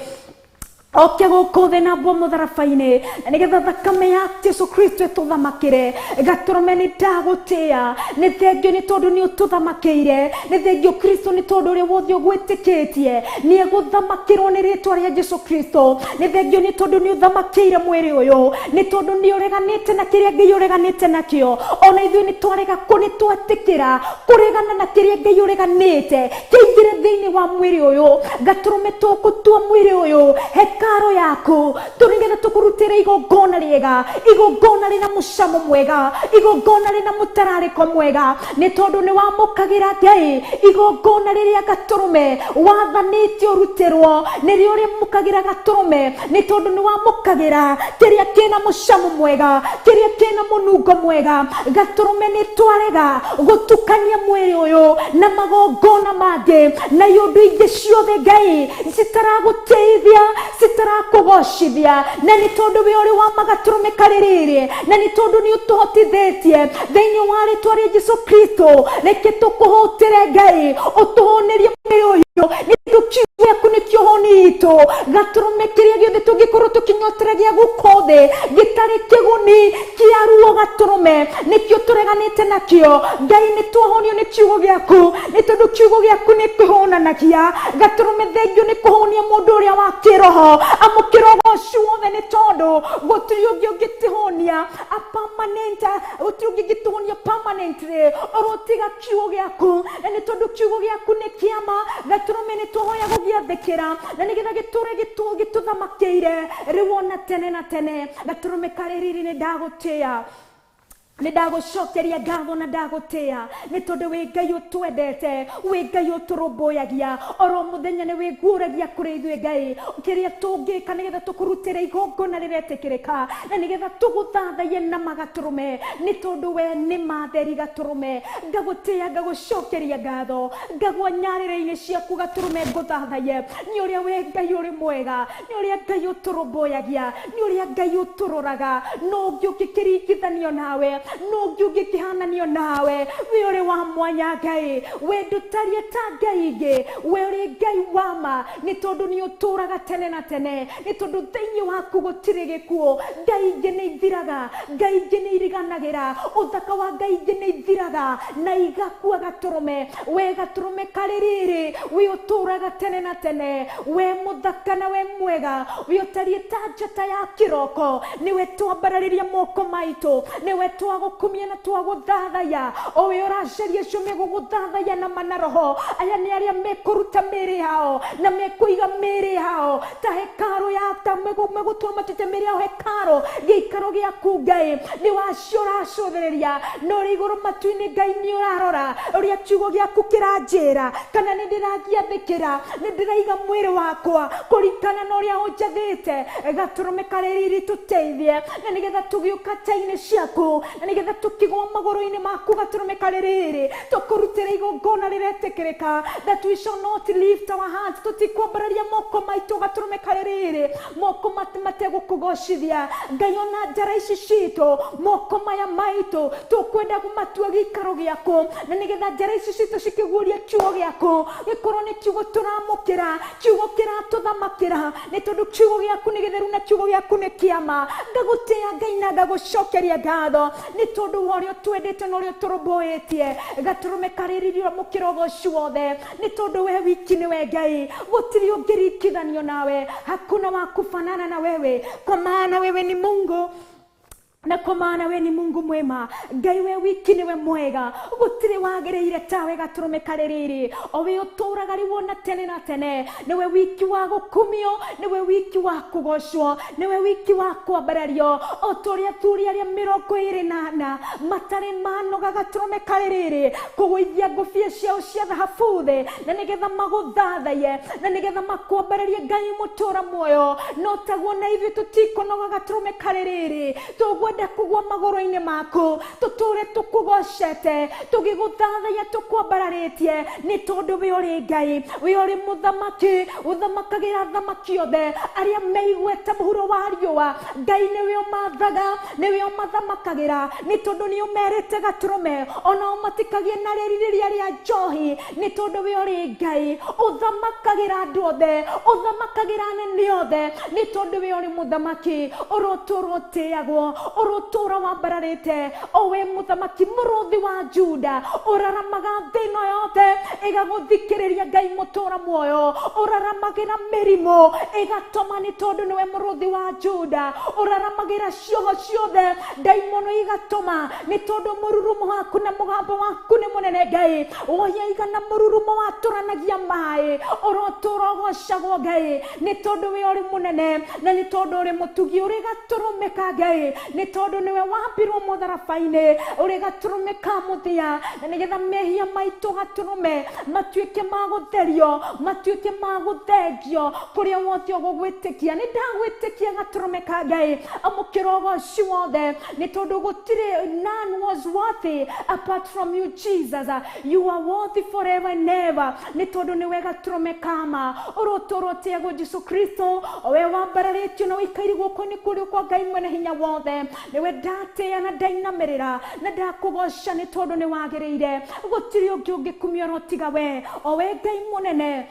oke guku thi na bo mutharabaini nigetha thakame ya Jesu Kristo ituthamakire gaturume ni ndagutia ni thengio ni tondu ni ututhamakire ni thengio Kristo ni tondu uri wothe ugwitikitie ni eguthamakirwo ni ritwa ria Jesu Kristo ni thengio ni tondu ni uthamakire mwiri uyu ni tondu ni ureganite na kiria Ngai ureganite nakio ona ithui ni twarega kuni twatikira kuregana na kiria Ngai ureganite kiingire thiini wa mwiri uyu gaturume tukutua mwiri uyu karo yaku tunigetha tukurutire igongona riega igongona rina mucamo mwega igongona rina mutarariko mwega ni tondu ni wamukagira Ngai igongona riria gaturume wathanitio rutirwo nirio rimukagira gaturume ni tondu ni wamukagira kiria kina mucamo mwega kiria kina munungo mwega gaturume ni twarega gutukania mwiri uyu na magongona mangi na yundu ingi ciothe Ngai citaraguteithia tarakugocithia na ni tondu we uri wa magaturume kaririri na ni tondu ni utuhotithitie thiini wa ritwa ria Jesu Kristo reke tukuhutire Ngai utuhonerie mwiri uyu ni tukiuga kuni kiohoni itu gaturume kiria giothe tungikorwo tukinyoteragia gukothe gitari kiguni kia ruo gaturume nikio tureganite nakio Ngai ni tuohonio ni kiugo giaku ni tondu kiugo giaku ni kuhonanagia gaturume thengio ni kuhonia mundu uria wa kiroho amukirogo ciothe ni tondu gutiri ungi ungitihonia a permanent gutiri ungi ungitihonia permanently orotiga kiugo giaku na ni tondu kiugo giaku ni kiama gaturume ni tuhoya gugiathikira na nigetha giture gituthamakiire riwona tene na tene gaturume kaririri ni ndagutia ni ndagucokeria ngatho na ndagutia ni tondu wi Ngai utwendete wi Ngai uturumbuyagia oro muthenya ni wiguuragia kuri ithui Ngai kiria tungika nigetha tukurutire igongona riretikirika na nigetha tuguthathaie na magaturume ni tondu we ni matheri gaturume ngagutia ngagucokeria ngatho ngagwa nyarire-ini ciaku gaturume nguthathaie ni uria we Ngai uri mwega ni uria Ngai uturumbuyagia ni uria Ngai uturoraga no ngiukikiringithanio nawe no ngiugikihananio nawe we uri wa mwanya Ngai we ndutarie ta Ngai ingi we uri Ngai wama ni tondu ni uturaga tene na tene ni tondu thiini waku gutiri gikuo Ngai ingi ni ithiraga Ngai ingi ni iriganagira uthaka wa Ngai ingi ni ithiraga na igakua gaturume we gaturume kaririri we uturaga tene na tene we muthaka na we mwega we utarie ta njata ya kiroko ni we twambarariria moko maitu ni we twagukumia na twaguthathaya o we uracaria cio meguguthathaya na manaroho aya ni aria mekuruta miri yao na mekuiga miri yao ta hekaru ya ta megutua matute miri yao hekaru giikaro giaku Ngai ni wacio uracuthiriria no ri iguru matu-ini Ngai ni urarora uria kiugo giaku kiranjira kana ni ndiragiathikira ni ndiraiga mwiri wakwa kurikana na uria unjathite gaturume kaririri tuteithie na nigetha tugiuka ta-ini ciaku nigetha tukigwa magoro-inĩ maku gaturumĩka rĩrĩ tũkũrutĩra igongona rĩretĩkĩrĩka, that we shall not lift our hands, tũtikwambararia moko maitũ gaturumĩka rĩrĩ, moko mategũkũgocithia Ngai. Ona njara ici citũ, moko maya maitũ tũkwenda matua gĩikaro gĩaku, na nigetha njara ici citũ cikĩguũria kiugo gĩaku gĩkorwo nĩ kiugo tũramũkĩra, kiugo kĩratũthamakĩra, nĩ tondũ kiugo gĩaku nĩ gĩtheru na kiugo gĩaku nĩ kĩama. Ngagũtĩĩa Ngai na ngagũcokeria ngatho nĩ tondũ wa ũrĩa twendete na ũrĩa tũrũmbũĩtie gaturumĩka rĩrĩ mũkĩra ũcio wothe, nĩ tondũ we wiki nĩwe Ngai, gũtirĩ ũngĩringithanio nawe, hakuna wa kufanana na wewe, kwa maana wewe ni Mungu na kwa maana we ni Mungu mwema. Ngai we wiki niwe mwega, gũtirĩ wagĩrĩire tawe gaturumĩka rĩrĩ, o we ũtũũraga rĩu na tene na tene. Niwe wiki wa gũkumio, niwe wiki wa kũgocwo, niwe wiki wa kwambarario, o tũrĩa thuri arĩa 24 matarĩ manoga gaturumĩka rĩrĩ kũgũithia ngũbia ciao cia thahabu thĩ, na nĩgetha magũthathaie, na nĩgetha makwambararie Ngai mũtũũra muoyo. No taguo na ithuĩ tũtikũnoga gaturumĩka rĩrĩ, tũgwenda kugwa magoro-inĩ maku, tũtũre tũkũgocete, tũgĩgũthathaia tũkwambararĩtie, nĩ tondũ we ũrĩ Ngai, we ũrĩ mũthamaki, ũthamakagĩra thamaki othe arĩa meiguĩte mũhuro wa riũa. Ngai nĩwe ũmathaga, nĩwe ũmathamakagĩra, nĩ tondũ nĩ ũmerĩte gatũrũme onao matikagie na rĩrirĩria rĩa njohi, nĩ tondũ we ũrĩ Ngai, ũthamakagĩra andũ othe, ũthamakagĩra anene othe, nĩ tondũ we ũrĩ mũthamaki, ũrotũũra ũtĩagwo, ũrotũũra wambararĩte, o we mũthamaki mũrũthi wa Juda, ũraramaga thĩ ĩno yothe ĩgagũthikĩrĩria Ngai mũtũũra muoyo, ũraramagĩra mĩrimũ ĩgatũma, nĩ tondũ nĩwe mũrũthi wa Juda, ũraramagĩra ciogo ciothe ndaimono igatũma, nĩ tondũ mũrurumo waku na mũgambo waku nĩ mũnene Ngai, woyaiga na mũrurumo watũranagia maĩ, ũrotũũra ũgocagwo Ngai, nĩ tondũ we ũrĩ mũnene, na nĩ tondũ ũrĩ mũtugi, ũrĩ gaturumĩka Ngai, nĩ tondũ nĩwe wambirwo mũtharaba-inĩ, ũrĩ gaturumĩka mũthia, na nĩgetha mehia maitũ gaturume matuĩke magũtherio, matuĩke magũthengio kũrĩa wothe ũgũgwĩtĩkia. Nĩ ndagwĩtĩkia gaturumĩka Ngai, amũkĩra ũgoci wothe, nĩ tondũ gũtirĩ, none was worthy apart from you Jesus, you are worthy forever and ever, nĩ tondũ nĩwe gaturumĩka ma, ũrotũũra ũtĩagwo Jesũ Kristo, we wambararĩtio na ũikaire guoko-inĩ kũrĩa kwa Ngai mwene hinya wothe, niwe ndatĩĩa na ndainamĩrĩra na ndakũgoca, nĩ tondũ nĩ wagĩrĩire, gũtirĩ ũngĩ ũngĩkumio ro tiga we, o we Ngai mũnene,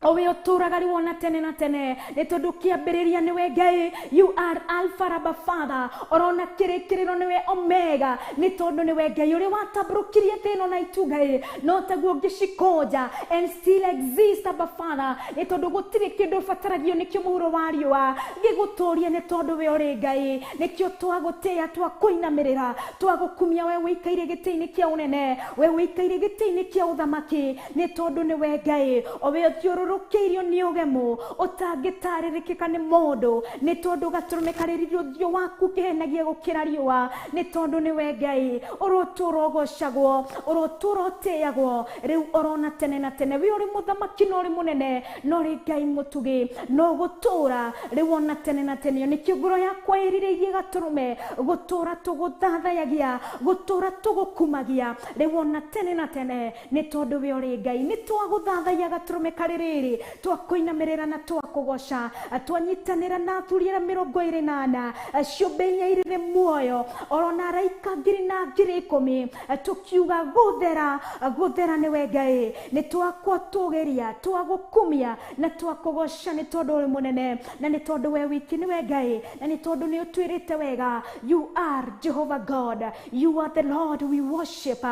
o we ũtũũraga rĩu ona tene na tene, nĩ tondũ kĩambĩrĩria nĩwe Ngai, you are Alpha Rabba Father, orona kĩrĩkĩrĩro nĩwe Omega, nĩ tondũ nĩwe Ngai ũrĩa watambũrũkirie thĩ ĩno na itu Ngai, no taguo ũngĩcikonja and still exist Abba Father, nĩ tondũ gũtirĩ kĩndũ ũbataragio nĩkĩo mũhuro wa riũa gĩgũtũũrie, nĩ tondũ we ũrĩ Ngai, nĩkĩo twagũtĩĩa, twakũinamĩrĩra, twagũkumia we wĩikaire gĩtĩ-inĩ kĩa ũnene, we wĩikaire gĩtĩ-inĩ kĩa ũthamaki, nĩ tondũ nĩwe Ngai, o we ũthiũrũrũkĩirio nĩ ũgemu ũtangĩtarĩrĩkĩka nĩ mũndũ, nĩ tondũ gaturumĩka rĩrĩ ũthiũ waku kĩhenagia gũkĩra riũa, nĩ tondũ nĩwe Ngai, ũrotũũra ũgocagwo, ũrotũũra ũtĩagwo rĩu orona tene na tene. We ũrĩ mũthamaki na ũrĩ mũnene, na ũrĩ Ngai mũtugi, no gũtũũra rĩu ona tene na tene. Nĩkĩo ngoro yakwa ĩrirĩirie gaturũme, gũtũũra tũgũthathayagia, gũtũũra tũgũkumagia rĩu ona tene na tene, nĩ tondũ we ũrĩ Ngai. Nĩ twagũthathaiya gaturumĩka rĩrĩ, twakũinamĩrĩra na twakũgoca, twanyitanĩra na athuri arĩa 24 ciũmbe inya irĩ thĩ muoyo, orona araika 10,000 tũkiuga gũthera, gũthera nĩwe Ngai, nĩ twakwo tũgeria, twagũkumia na twakũgoca, nĩ tondũ ũrĩ mũnene, na nĩ tondũ we wiki nĩwe Ngai, na nĩ tondũ nĩ ũtwĩrĩte wega, you are Jehovah God, you are the Lord we worship.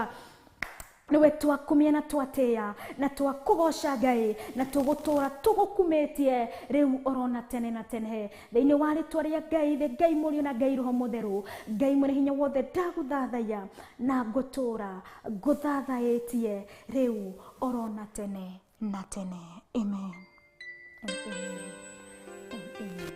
Niwe twakumia na twatĩĩa na twakũgoca Ngai, na tũgũtũũra tũgũkumĩtie rĩu orona tene na tene, thĩinĩ wa rĩtwa rĩa Ngai, the Ngai Mũriũ na Ngai Roho Mũtheru, Ngai mwene hinya wothe, ndagũthathaiya na ngũtũũra ngũthathaĩtie rĩu orona tene na tene. Amen. Amen. Amen.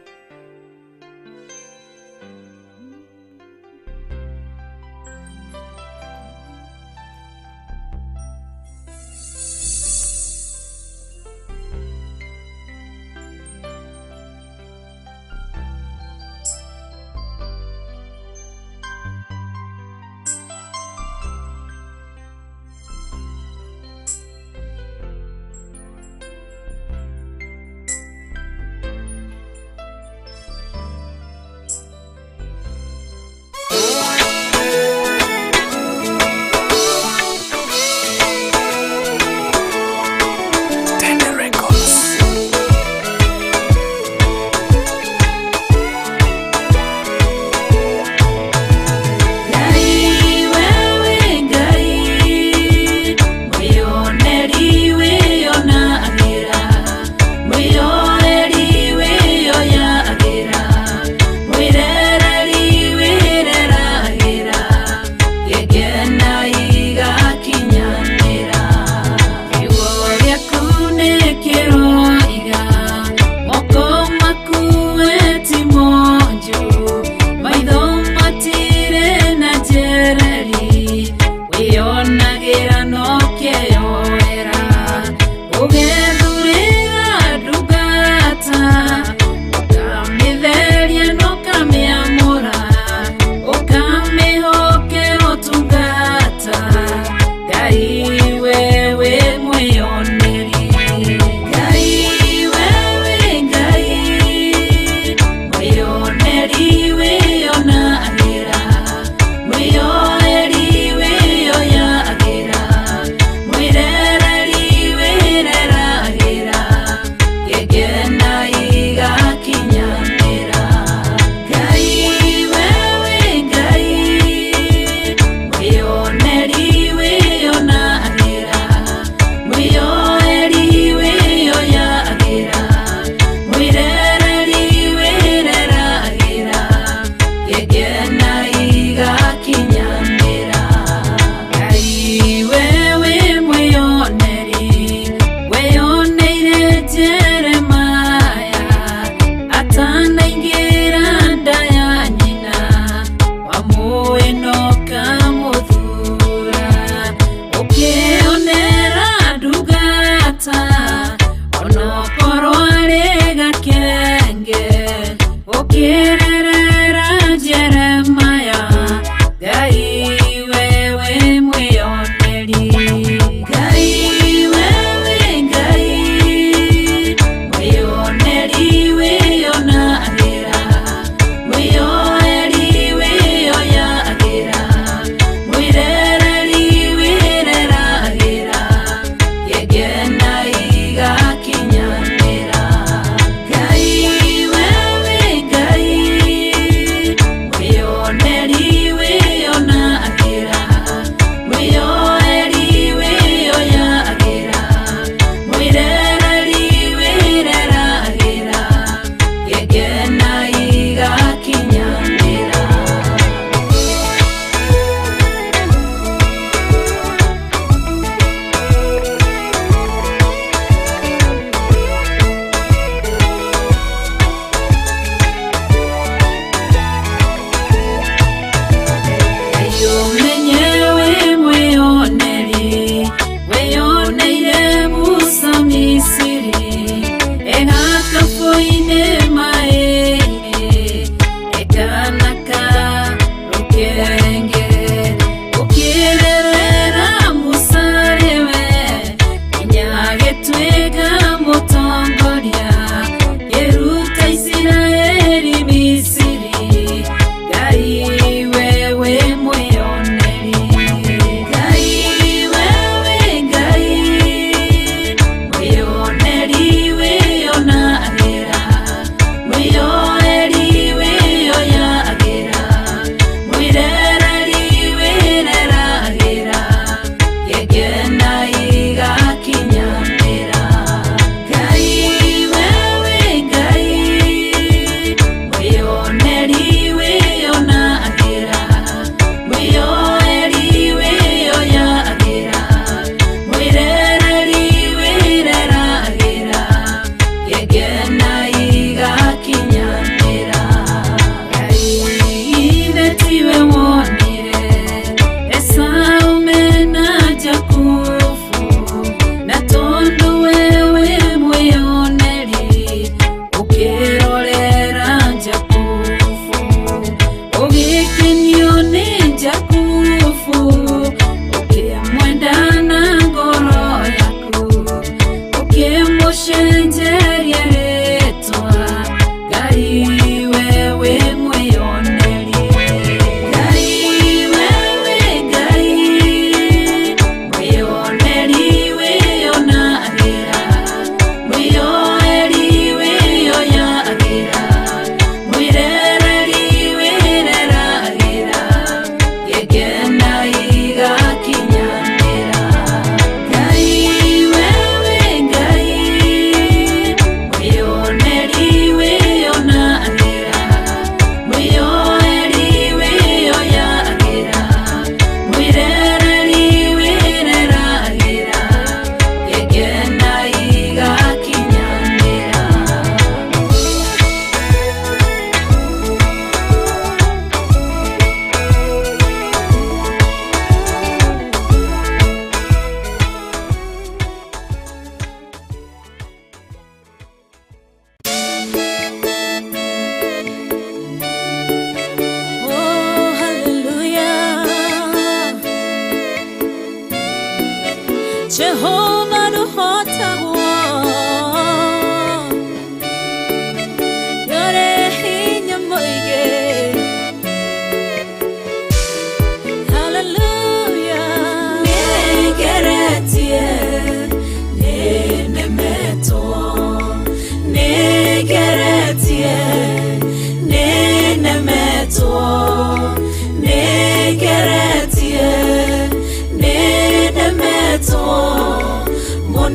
Mwirereri wireragira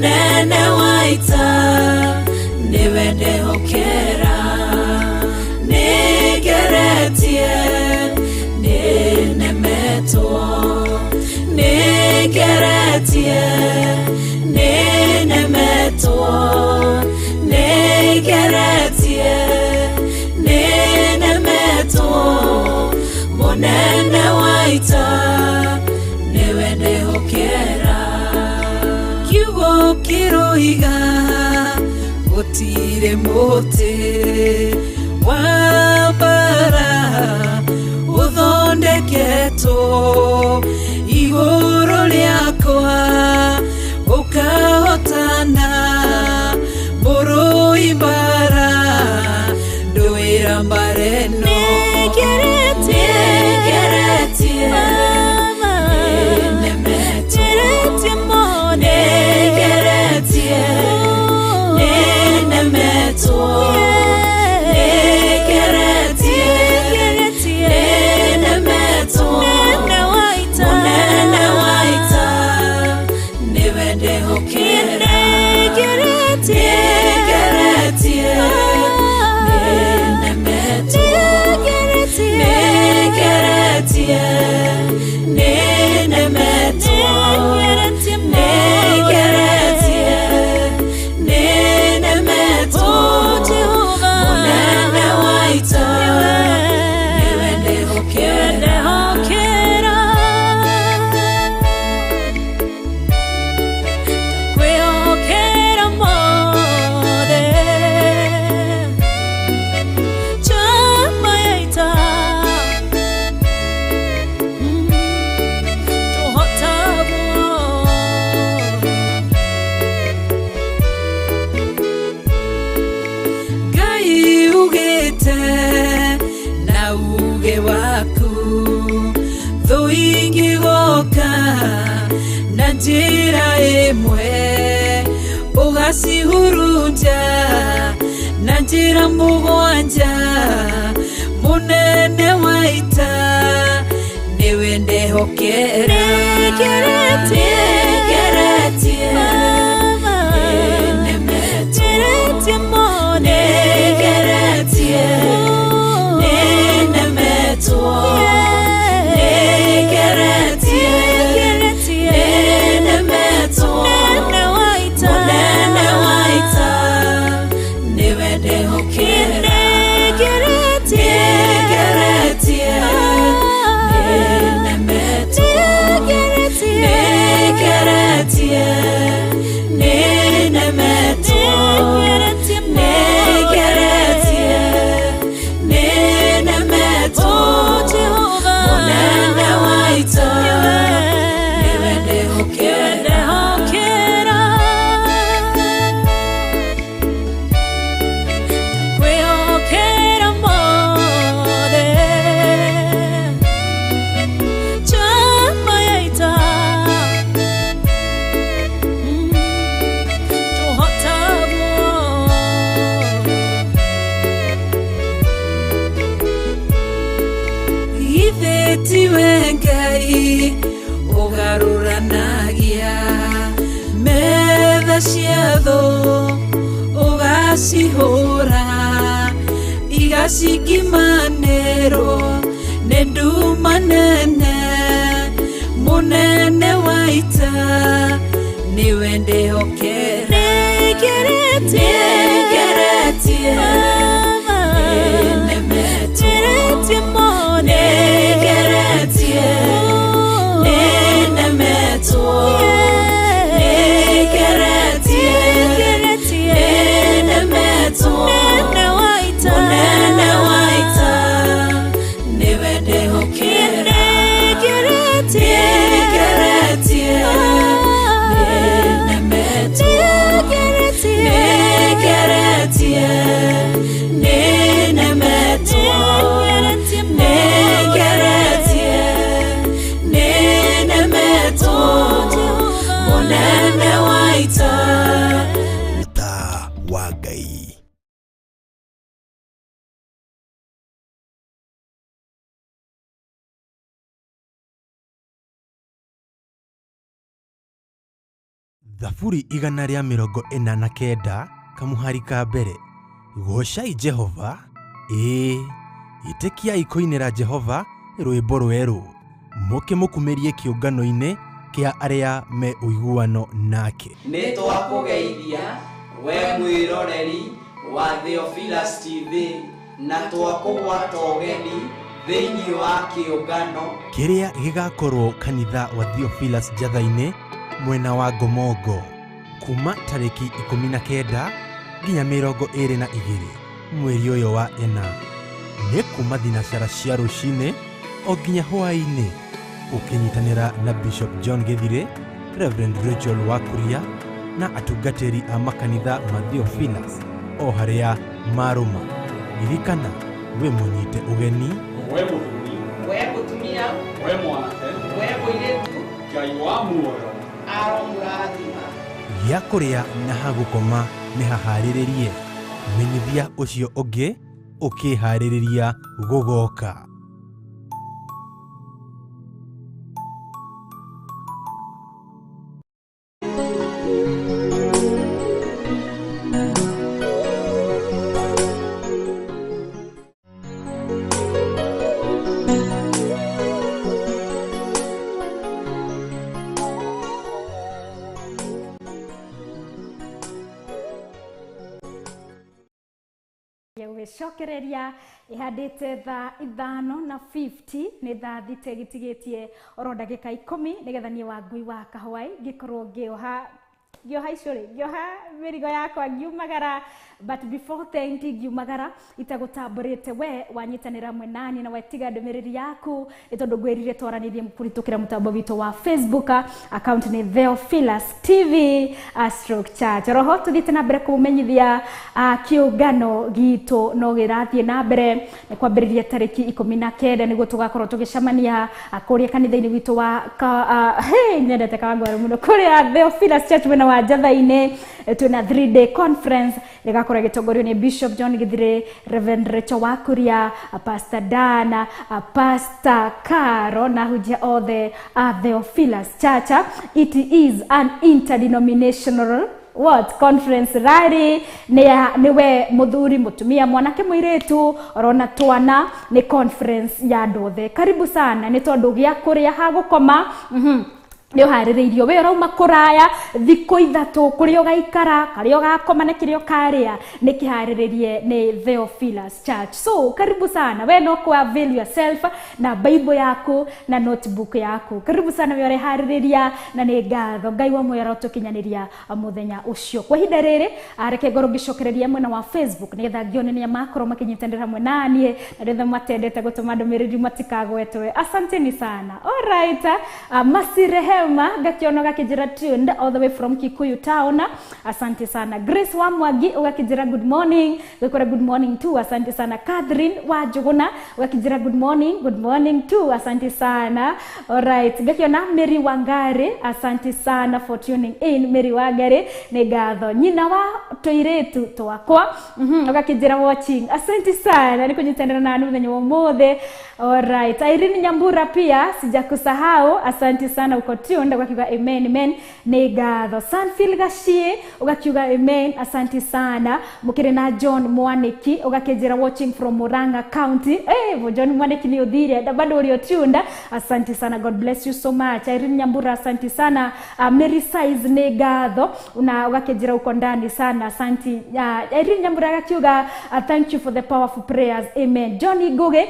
munene waita niwe ndehokera nigeretie ninemetwo nigeretie ninemetwo nigeretie ninemetwo munene waita niwe ndehokera kiugo kiroiga gutire muti wa bara uthondeketwo iguru riakwa ukahotana mburu ibara nduira mbareno njira imwe ugacihurunja na njira mugwanja munene waita niwe ndehokera Ngai ugaruranagia metha ciatho ugacihura igacikimanĩrwo nĩ nduma nene munene waita niwe ndĩhokera Negeretie Thaburi 149 kamuhari ka mbere. Gocai Jehova, itikiai kuinira Jehova rwimbo rweru, muke mukumirie kiungano-ini kia aria me uiguano nake. Nitwakugeithia we mwiroreri wa Theophilus TV na twakugwata ugeni thiini wa kiungano kiria gigakorwo kanitha wa Theophilus Jathaine mwena wa Gomongo kuma tariki 19 nginya 22 mweri uyu wa ena. Ni kuma thinacara cia rucine o nginya hwaini, ukinyitanira na Bishop John Githire, Reverend Rachel Wakuria na atungatiri a makanitha ma Theophilus o haria maruma. Ririkana we munyite ugeni, we muthuri, we mutumia, we mwanake, we muiretu, Ngai wa muoyo aromurathima. gĩa kũrĩa na hagũkoma nĩ haharĩrĩrie. Menyithia ũcio ũngĩ ũkĩharĩrĩria gũgoka. Cokereria ihandite tha 5:50 ni tha thite gitigitie oro ndagika 10 nigetha nie Wangui wa Kahawai gikorwo ngioha icuri ngioha mirigo yakwa ngiumagara. But before thanking ngiumagara itagutamburite we wanyitanira mwenani na wetiga ndumiriri yaku itondu gwirire twaranirie mukuritukira mutambo wito wa Facebook. Account ni Theophilus TV Stroke Church. Roho tuthite na mbere kumenyithia kiungano gitu no girathie na mbere ni kwambiriria tariki 19 niguo tugakorwo tugicamania kuria kanitha-ini witu wa nyendete kawangwara muno kuria Theophilus Church wena wa Jathaine. Tuna 3-day conference ligakorwo gitongorio ni Bishop John Githire, Reverend Rachel Wakuria, Pastor Dana, Pastor Caro na hujia all the Theophilus Church. It is an interdenominational conference rari niwe muthuri mutumia mwanake muiretu orona twana ni conference ya ndothe. Karibu sana ni tondu gia kuria hagukoma ni haririirio we rauma kuraya thiko ithatu kurio gaikara kario gakoma na kirio karia ni kihariririe ni Theophilus Church. So karibu sana we no ku avail yourself na Bible yako na notebook yako. Karibu sana we ore haririria na ni ngatho Ngai wa moyo rotukinyaniria muthenya ucio. Kwa hinda riri areke ngoro gicokereria mwena wa Facebook nigetha ngionania makoro makinyitandira mwe nanie na ndethe matendete gutuma ndumiriri matikagwetwe. Asanteni sana. All right, Masirehe gakiona gakijira tuned all the way from Kikuyu town. Asante sana. Grace wa Mwagi ugakijira good morning. Gakora good morning too. Asante sana. Catherine wa Juguna ugakijira good morning too. Asante sana. Alright, gakiona Mary Wangare, asante sana for tuning in. Mary Wangare ni gatho nyina wa toiretu twakwa ugakijira watching. Asante sana niko nyitendera na muthenya wa mothe. Alright, Irene Nyambura pia sijakusahau. Asante sana uko tunde ugakiuga amen ni gatho. Sanfil Gashie ugakiuga amen. Asante sana. Mukire na John Mwaniki ugakijira watching from Murang'a County. John Mwaniki ni udhire bado uri tunda. Asante sana. God bless you so much. Irene Nyambura asante sana. Mary Size ni gatho una ugakijira uko ndani sana. Asante. Irene Nyambura ugakiuga thank you for the powerful prayers. Amen. John Igoge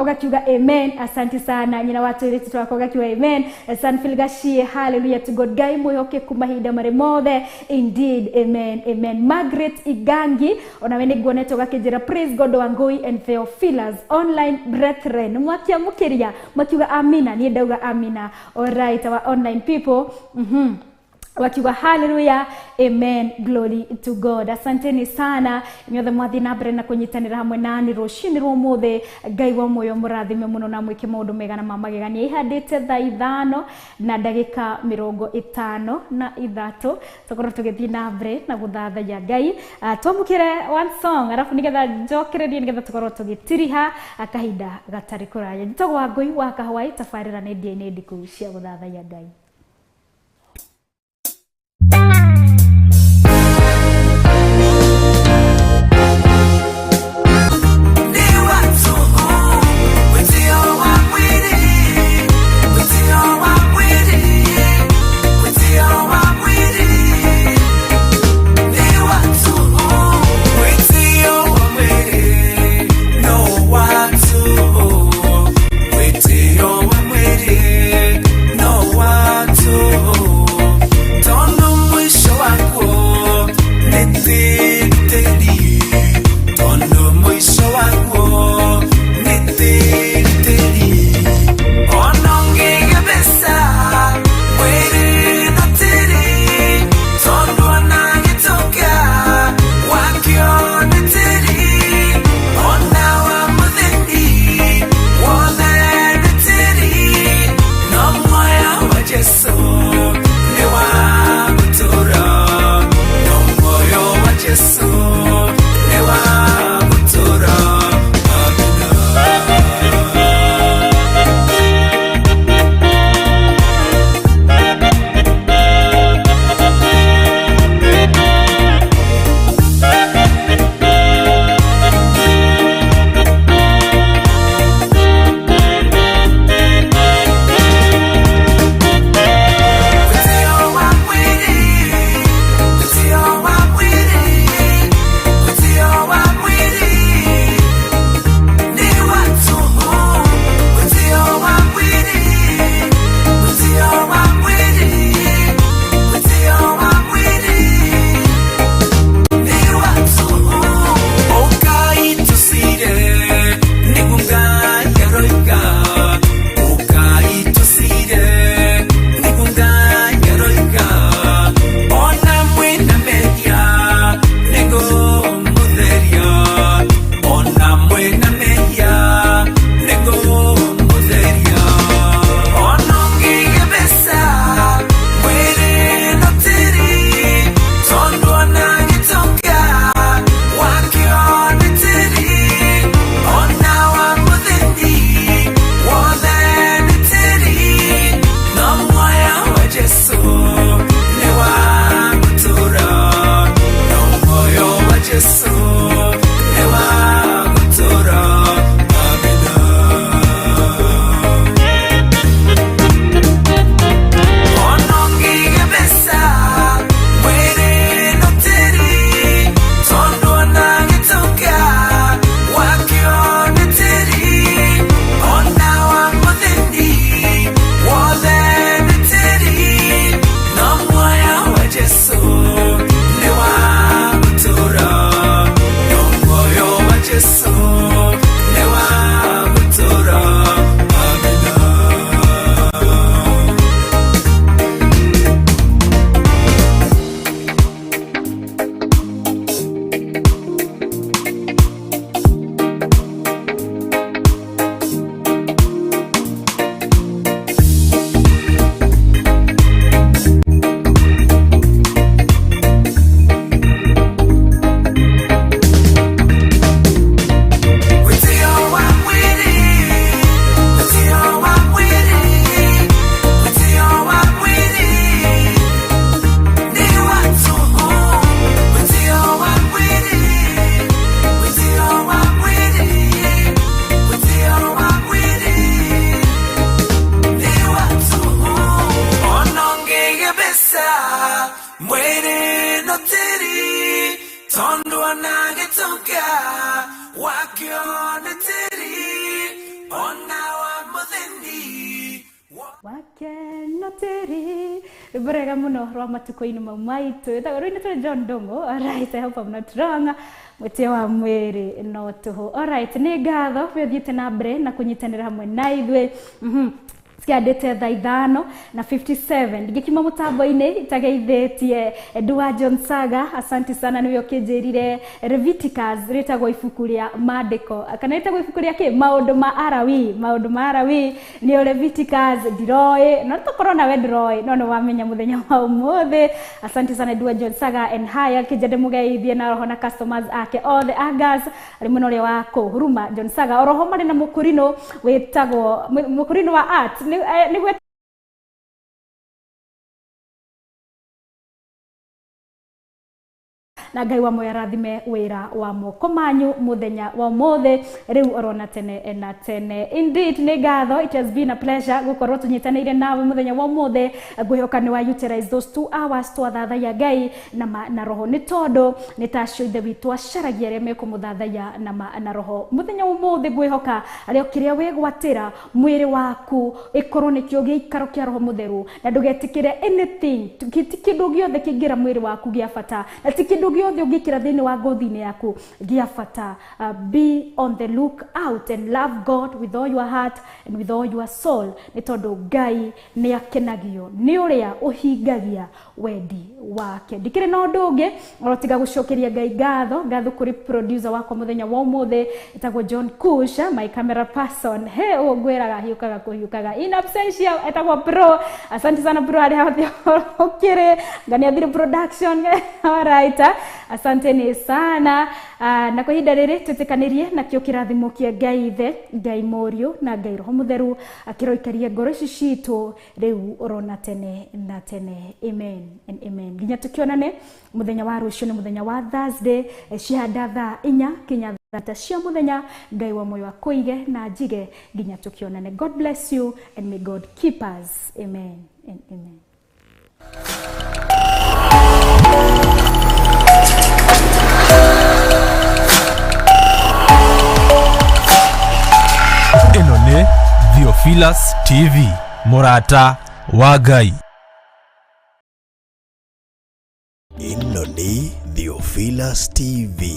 ugakiuga amen. Asante sana. Nyina watu ile twako ugakiuga amen. Sanfil Gashie, hallelujah to God. Gai muyoke kumahinda mare mothe. Indeed, amen. Margaret Igangi onawene gwoneto gakijira praise God Wangui and Theophilus online brethren mwakia mukiria mwakiuga amina ni ndauga amina. All right, our online people wakiwa hallelujah, amen, glory to God. Asanteni sana nyothe mwathi na mbere na kunyitanira hamwe nani rucini rwo muthe. Ngai wa moyo murathime muno na mwike maundu mega na mamagegania. Ihandite tha 5 na ndagika 53 tukorwo tugithii na mbere na guthathaiya Ngai. Twamukire one song arafu nigetha njokererie nigetha tukorwo tugitiriha akahinda gatari kuraya. Njitagwo Wangui wa Kahawai, tabarira ni ndiaine ndiku cia guthathaiya Ngai. yaroiga ukaitusire nigunga yaroiga ona mwina meria nego mutheria ona mwina meria nego mutheria ona ngigebesa mwere notiri tondo na gitoka wakiona tiri ona wa muthendi wothe tiri no moyo wa Jesu ni wa gutura no moyo wa Jesu ni wa gutura amina ona ngigebesa mwere notiri tondo na gitoka wakiona tiri ona wa muthendi wothe tiri no moyo wa Jesu ni wa gutura no moyo wa Jesu ni wa gutura amina Witio wa mwiri witio wa mwiri witio wa mwiri ni watu witio wa mwiri witio wa mwiri witio wa mwiri ni watu onongegebesa mwiri notiri tondo anagetoka wakiona tiri ona wa muthendi wakenoteri burega muno rwa matuko-ini mau maitu tagorwini turi John Dongo. Alright, I hope I'm not wrong. Mwitio wa mwiri no tuhu. Alright, ni ngatho we thiete na mbere na kunyitanira hamwe na ithwe Sikiandite thaa 5:57 ngikima mutambo-ini itageithĩtie Edwa John Saga. Asante sana niwe ukinjirire Leviticus ritagwo ibuku ria mandiko kana ritagwo ibuku ria ki maundu ma Arawi ni Leviticus ndiroi no tukorwo nawe ndiroi no no wamenya muthenya wa umuthi. Asante sana Edwa John Saga and haya kijende mugeithie na roho na customers ake all the Agas ari muno ria wa kuhuruma John Saga oroho mari na mukurino witagwo mukurino wa art ni na Ngai wa moyo arathime wira wa moko manyu muthenya wa mothe riu orona tene na tene. Indeed ni ngatho, it has been a pleasure gukorwo tunyitanire nawe muthenya wa mothe. Ngwihoka ni wa utilize those 2 hours twathathaya Ngai na roho ni tondu ni tacio ithe witu acaragia aria mekumuthathaya na roho muthenya wa mothe. Ngwihoka aria kiria wegwatira mwiri waku ikorwo nikio giikaro kia roho mutheru na ndugetikire anything kindu giothe kingira mwiri waku gia bata na ti kindu giothe ungikira thini wa ngothi-ini yaku gia bata. Be on the look out and love God with all your heart and with all your soul ni tondu Ngai ni akenagio ni uria uhingagia wendi wake. Ndikire na undu ungi orotiga gucokeria Ngai ngatho kuri producer wako muthenya wa umuthe etagwo John Kush, my camera person. He ungwiraga hiukaga kuhiukaga in absentia etagwo Pro. Asante sana Pro ari hathi okire ngani athire production. Alright, asanteni sana. Na kwa ihinda riri tutikanirie na kio kirathimo kia Ngai ithe, Ngai Morio na Ngai Roho Mutheru akiroikaria ngoro ici citu riu orona tene na tene. Amen and amen. Nginya tukionane muthenya wa rucio ni muthenya wa Thursday cianda thaa 4 kinya thata cia muthenya. Ngai wa moyo akuige na njige nginya tukionane. God bless you and may God keep us. Amen and amen. Ino ni Theophilus TV, Murata wa Ngai. Ino ni Theophilus TV,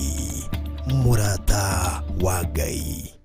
Murata wa Ngai.